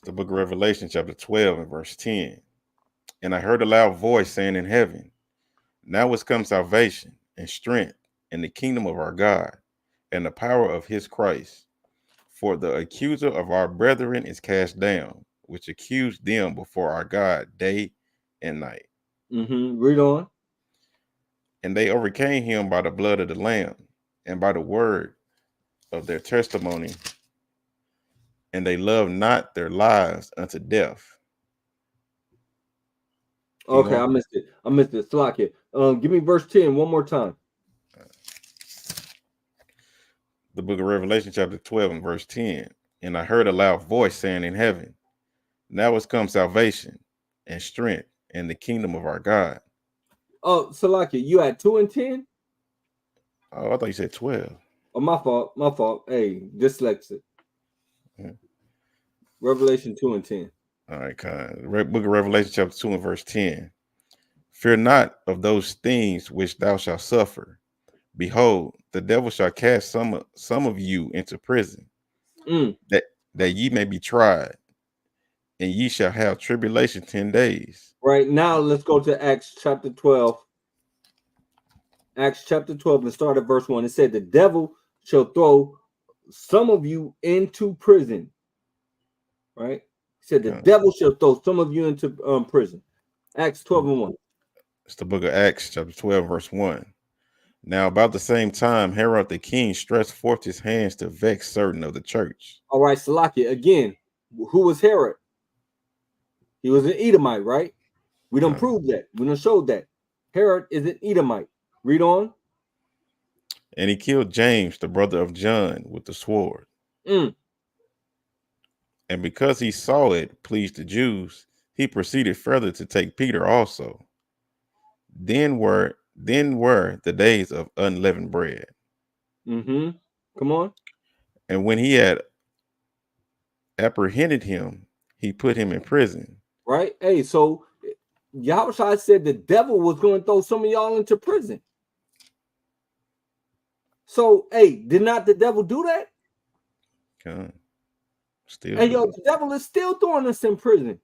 The book of Revelation, chapter 12 and verse 10. And I heard a loud voice saying in heaven, now is come salvation and strength in the kingdom of our God and the power of his Christ. For the accuser of our brethren is cast down, which accused them before our God day and night. Read on. And they overcame him by the blood of the Lamb and by the word of their testimony, and they loved not their lives unto death. Okay, I missed it. Slack it. Give me verse 10 one more time. The book of Revelation, chapter 12 and verse 10. And I heard a loud voice saying in heaven, now is come salvation and strength in the kingdom of our God. Oh, Salaki, you had 2 and 10? Oh, I thought you said 12. Oh, my fault. Hey, dyslexic. Revelation 2 and 10. All right, book of Revelation, chapter 2 and verse 10. Fear not of those things which thou shalt suffer. Behold, the devil shall cast some of you into prison, that ye may be tried, and ye shall have tribulation 10 days. Right, now let's go to Acts chapter 12. Acts chapter 12 and start at verse 1. It said, the devil shall throw some of you into prison. Right? It said, the devil shall throw some of you into prison. Acts 12 and 1. It's the book of Acts chapter 12 verse 1. Now about the same time, Herod the king stretched forth his hands to vex certain of the church. All right, Salakia, again, who was Herod? He was an Edomite, right? We don't prove that. We don't show that. Herod is an Edomite. Read on. And he killed James, the brother of John, with the sword. And because he saw it pleased the Jews, he proceeded further to take Peter also. Then were the days of unleavened bread. Come on. And when he had apprehended him, he put him in prison. Right? Hey, so Yahushua said the devil was going to throw some of y'all into prison. So, hey, did not the devil do that? Still. And the devil is still throwing us in prison.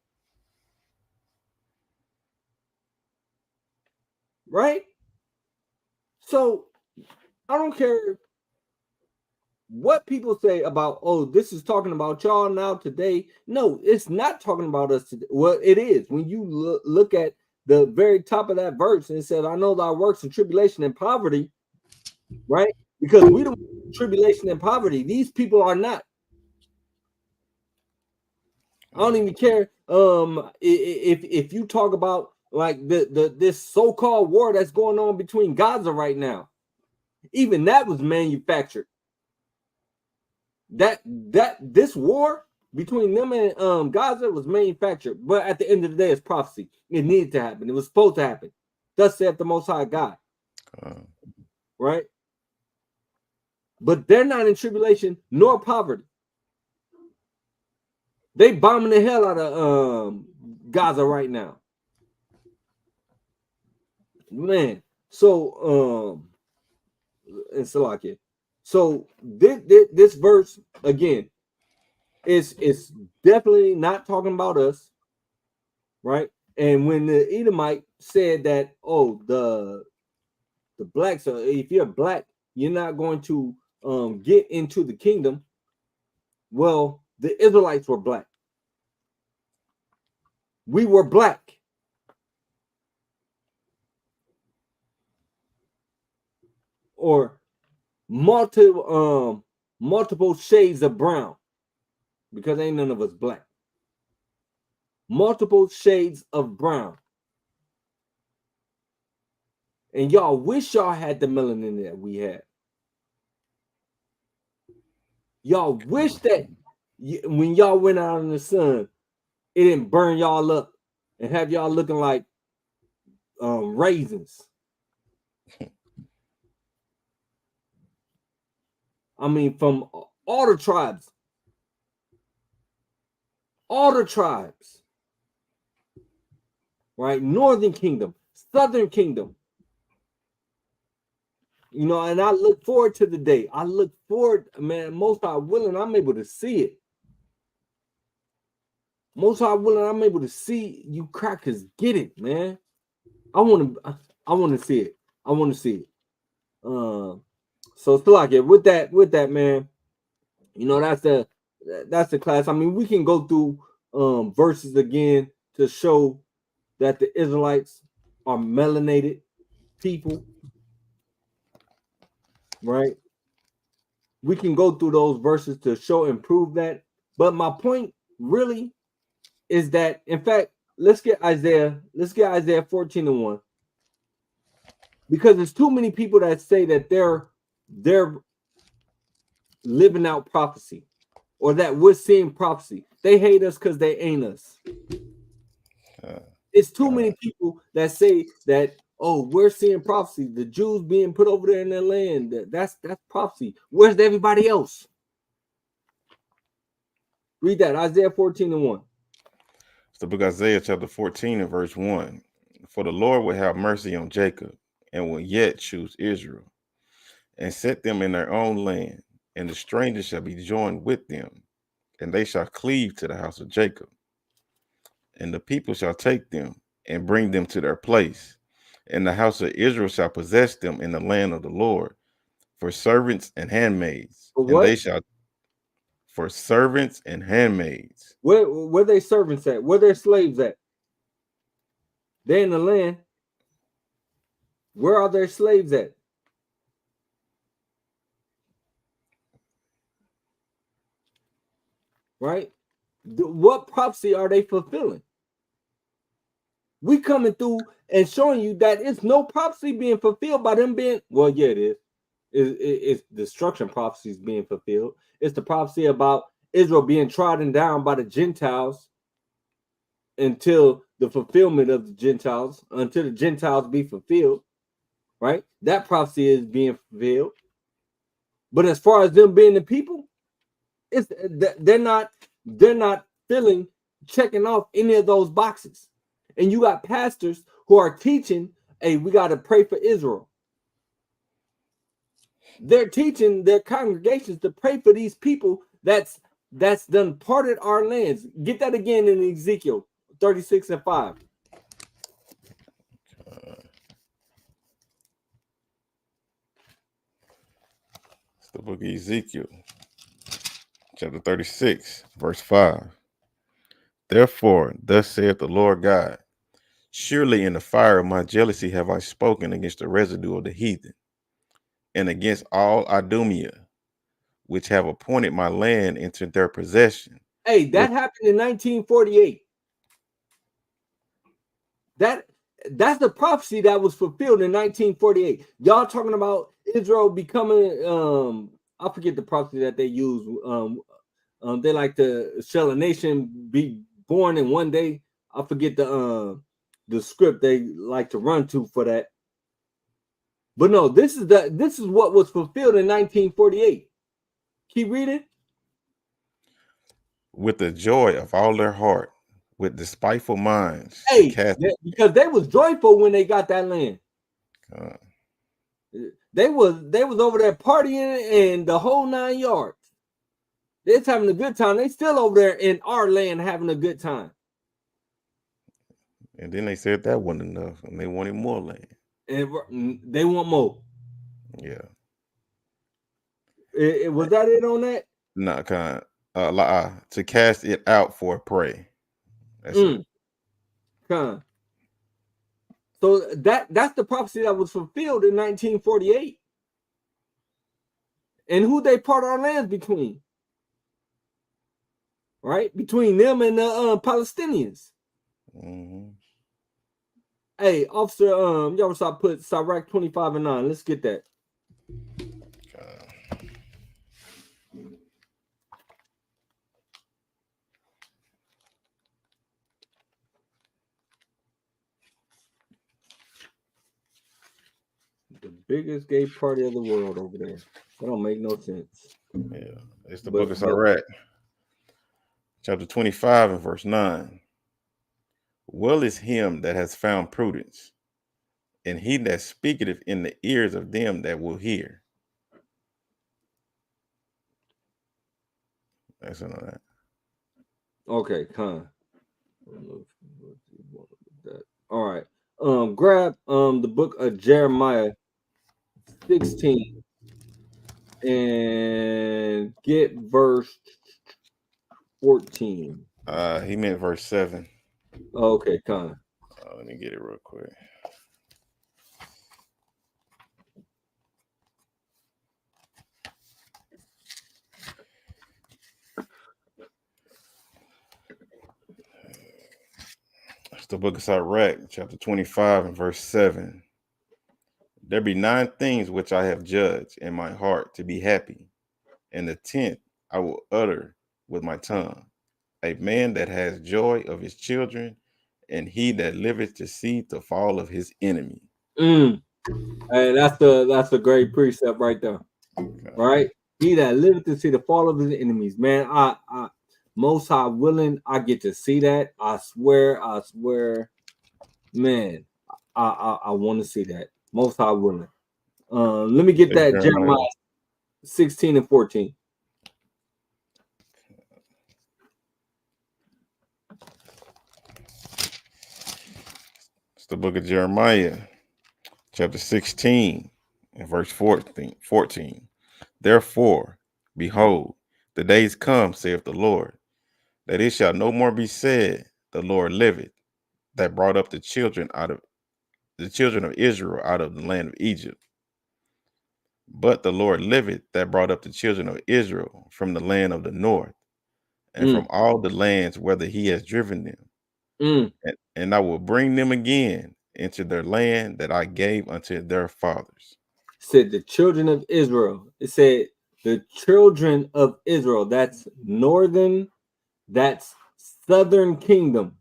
Right? So, I don't care what people say about, oh, this is talking about y'all now today. No, it's not talking about us today. Well, it is. When you look at the very top of that verse, and it says, I know thy works and tribulation and poverty, right? Because we don't tribulation and poverty. These people are not. I don't even care if you talk about like this so-called war that's going on between Gaza right now. Even that was manufactured. This war between them and Gaza was manufactured, but at the end of the day, it's prophecy. It needed to happen. It was supposed to happen. Thus saith the Most High God. Right? But they're not in tribulation nor poverty. They bombing the hell out of Gaza right now. Man. So and Salakia. So this verse again is definitely not talking about us, right? And when the Edomite said that, oh, the blacks, if you're black, you're not going to get into the kingdom. Well, the Israelites were black. We were black. Or multiple shades of brown, because ain't none of us black. Multiple shades of brown. And y'all wish y'all had the melanin that we had. Y'all wish that when y'all went out in the sun, it didn't burn y'all up and have y'all looking like raisins. I mean, from all the tribes. All the tribes. Right? Northern Kingdom, Southern Kingdom. You know, and I look forward to the day. I look forward, man, most High willing, I'm able to see it. Most High willing, I'm able to see you crackers get it, man. I want to see it. I want to see it. So still like it with that, man. You know, that's the class. I mean, we can go through verses again to show that the Israelites are melanated people. Right? We can go through those verses to show and prove that. But my point really is that, in fact, let's get Isaiah 14:1. Because there's too many people that say that they're living out prophecy, or that we're seeing prophecy. They hate us because they ain't us. It's too many people that say that, oh, we're seeing prophecy. The Jews being put over there in their land. That's prophecy. Where's everybody else? Read that, Isaiah 14:1. It's the book of Isaiah chapter 14 and verse 1. For the Lord will have mercy on Jacob and will yet choose Israel and set them in their own land, and the strangers shall be joined with them, and they shall cleave to the house of Jacob. And the people shall take them and bring them to their place, and the house of Israel shall possess them in the land of the Lord for servants and handmaids. And they shall for servants and handmaids. Where they servants at? Where their slaves at? They're in the land. Where are their slaves at? Right? What prophecy are they fulfilling? We coming through and showing you that it's no prophecy being fulfilled by them being, well, yeah, it is. It's destruction prophecies being fulfilled. It's the prophecy about Israel being trodden down by the Gentiles until the fulfillment of the Gentiles, until the Gentiles be fulfilled, right? That prophecy is being fulfilled. But as far as them being the people, they're not checking off any of those boxes. And you got pastors who are teaching, hey, we got to pray for Israel. They're teaching their congregations to pray for these people that's done parted our lands. Get that again in Ezekiel 36:5. the book of Ezekiel, chapter 36, verse 5. Therefore, thus saith the Lord God, surely in the fire of my jealousy have I spoken against the residue of the heathen, and against all Idumea, which have appointed my land into their possession. Hey, that happened in 1948. That's the prophecy that was fulfilled in 1948. Y'all talking about Israel becoming I forget the prophecy that they use. They like to shall a nation be born in one day. I forget the script they like to run to for that. But no, this is what was fulfilled in 1948. Keep reading. With the joy of all their heart, with despiteful minds. Hey, because they was joyful when they got that land. They was over there partying and the whole 9 yards. They're having a good time. They still over there in our land having a good time. And then they said that wasn't enough, and they wanted more land. And they want more. Yeah. Was that it on that? No, to cast it out for a prey. That's it. So that's the prophecy that was fulfilled in 1948. And who they part our lands between? Right? Between them and the Palestinians. Mm-hmm. Hey, officer, y'all put Sirach 25 and 9. Let's get that. The biggest gay party of the world over there. That don't make no sense. Yeah, it's the book of Sirach, chapter 25 and verse 9. Well is him that has found prudence, and he that speaketh in the ears of them that will hear. That's none of that. Okay, all right. Grab the book of Jeremiah 16 and get verse 14. He meant verse 7. Okay, let me get it real quick. It's the book of Sirach, chapter 25 and verse 7. There be 9 things which I have judged in my heart to be happy, and the 10th I will utter with my tongue. A man that has joy of his children, and he that liveth to see the fall of his enemy. Hey, that's a great precept right there. Okay. Right? He that liveth to see the fall of his enemies. Man, I most high willing, I get to see that. I swear, man, I want to see that. Most high willing. Let me get that Jeremiah 16 and 14. It's the book of Jeremiah, chapter 16 and verse 14. Therefore, behold, the days come, saith the Lord, that it shall no more be said, the Lord liveth, that brought up the children of Israel out of the land of Egypt. But the Lord liveth, that brought up the children of Israel from the land of the north, and from all the lands whither he has driven them. And I will bring them again into their land that I gave unto their fathers. It said the children of Israel. It said the children of Israel. That's northern, that's southern kingdom.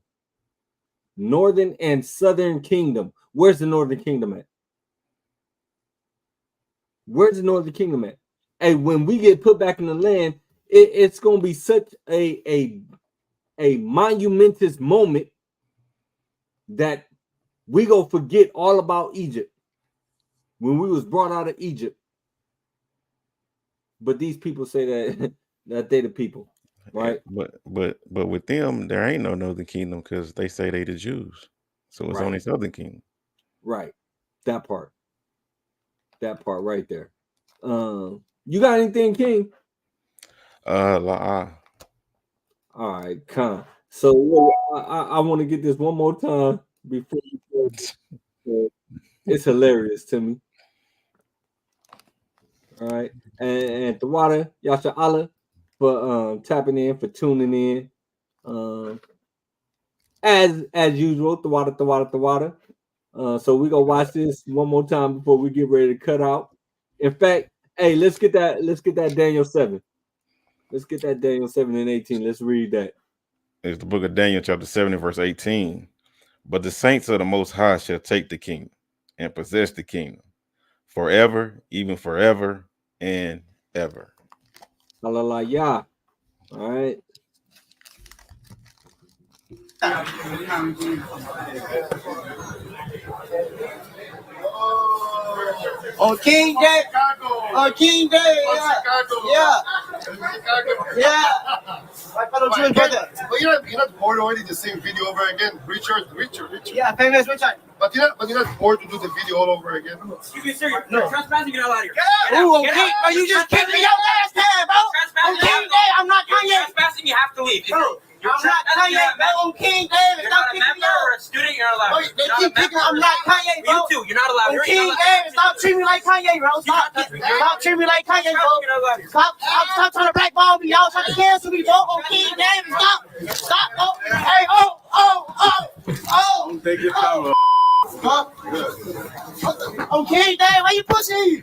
Northern and southern kingdom. Where's the northern kingdom at? Where's the northern kingdom at? Hey, when we get put back in the land, it's going to be such a monumentous moment that we going to forget all about Egypt when we was brought out of Egypt. But these people say that they the people, right? But with them, there ain't no northern kingdom because they say they the Jews. So it's only southern kingdom. Right. That part right there. You got anything, King? La. All right, come. So I want to get this one more time before you close. It's hilarious to me. All right, and Tawada, Yasha Allah for tapping in, for tuning in. As usual, Tawada. So we gonna watch this one more time before we get ready to cut out. In fact, hey, let's get that Daniel 7. Let's get that Daniel 7 and 18. Let's read that. It's the book of Daniel, chapter 7, verse 18. But the saints of the Most High shall take the kingdom and possess the kingdom forever, even forever and ever. Hallelujah. All right. On King Day. On King Day. Yeah. My fellow Jewish brother. But you're not bored already the same video over again. Richard. Yeah, famous Richard. But you're not bored to do the video all over again. Excuse me, sir. You're trespassing. Get out of here. Ooh, okay. Bro, you just kicked me out last time, bro. On King Day, I'm not Kanye. Trespassing, you have to leave. I'm not Kanye, bro. On King Day, You're not a member or a student. You're not allowed. They keep picking. I'm not Kanye, bro. You too. You're not allowed. On King Day, stop treating me like Kanye, bro. Stop treating me like Kanye, bro. Stop trying to blackball me. Y'all trying to cancel me, bro. On King Day, stop, bro. Hey, oh. Take your power. On King Day, why you pushing?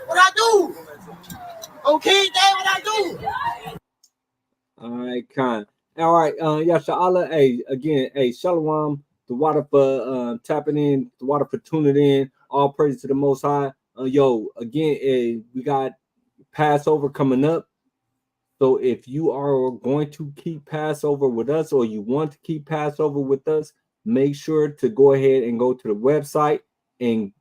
What I do? On King Day, what I do? All right, Khan. All right, Yasha Allah. Hey, again, hey, Shalom. The water for tapping in, the water for tuning in. All praise to the Most High. Again, we got Passover coming up. So if you are going to keep Passover with us, or you want to keep Passover with us, make sure to go ahead and go to the website and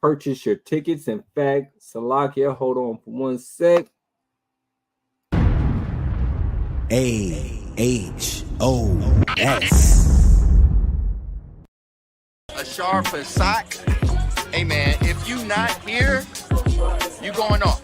purchase your tickets. In fact, Salakia, hold on for 1 sec. AHOS. A sharp for sock. Hey man, if you not here, you going off.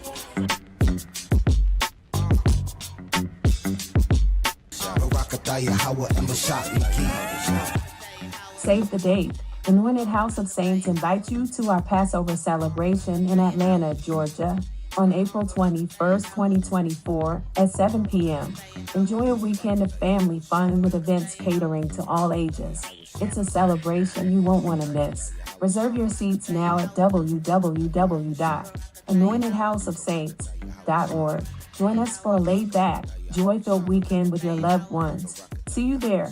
Save the date. Anointed House of Saints invites you to our Passover celebration in Atlanta, Georgia, on April 21st, 2024 at 7 p.m. Enjoy a weekend of family fun with events catering to all ages. It's a celebration you won't want to miss. Reserve your seats now at www.anointedhouseofsaints.org. Join us for a laid-back, joy-filled weekend with your loved ones. See you there.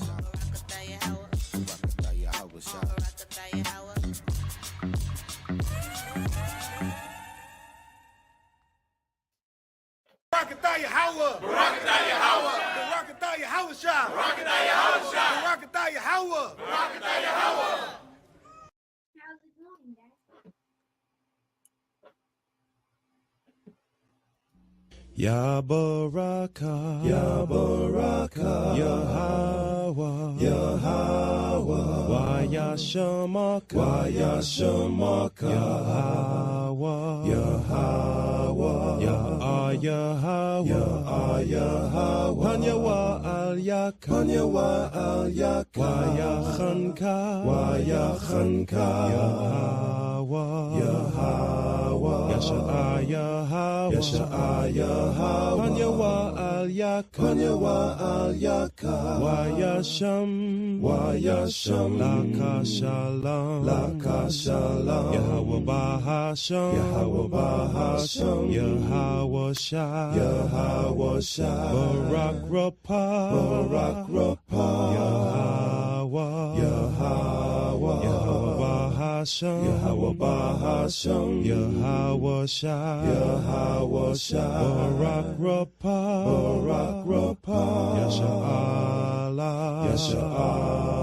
Ya Baraka, Ya Baraka, Yahweh, Yahweh, Waya Shamaka, Waya Shamaka, Yahweh, Yahweh, Yahweh, Yahweh, Hanyawa Al Yak, Hanyawa Al Yak, Waya Khanka, Waya Khanka, Yahweh, Yahweh, Yasha Yahweh, Yasha Yahweh, Hanyawa Al Yak, Hanyawa Al Yak, Waya Sham, Laka Shalom, Laka Shalom, Yahweh Bahasham, Yahweh Bahasham, Yahweh Shah, Yahweh Shah, Barak Rapah, Barak Rapah, Yahweh, Yahweh, Yahweh Bahasham, Yahweh Bahasham, Yahweh Shah, Yahweh Shah, Barak Rapah, Barak Rapah, Yasha Allah, Yasha Allah.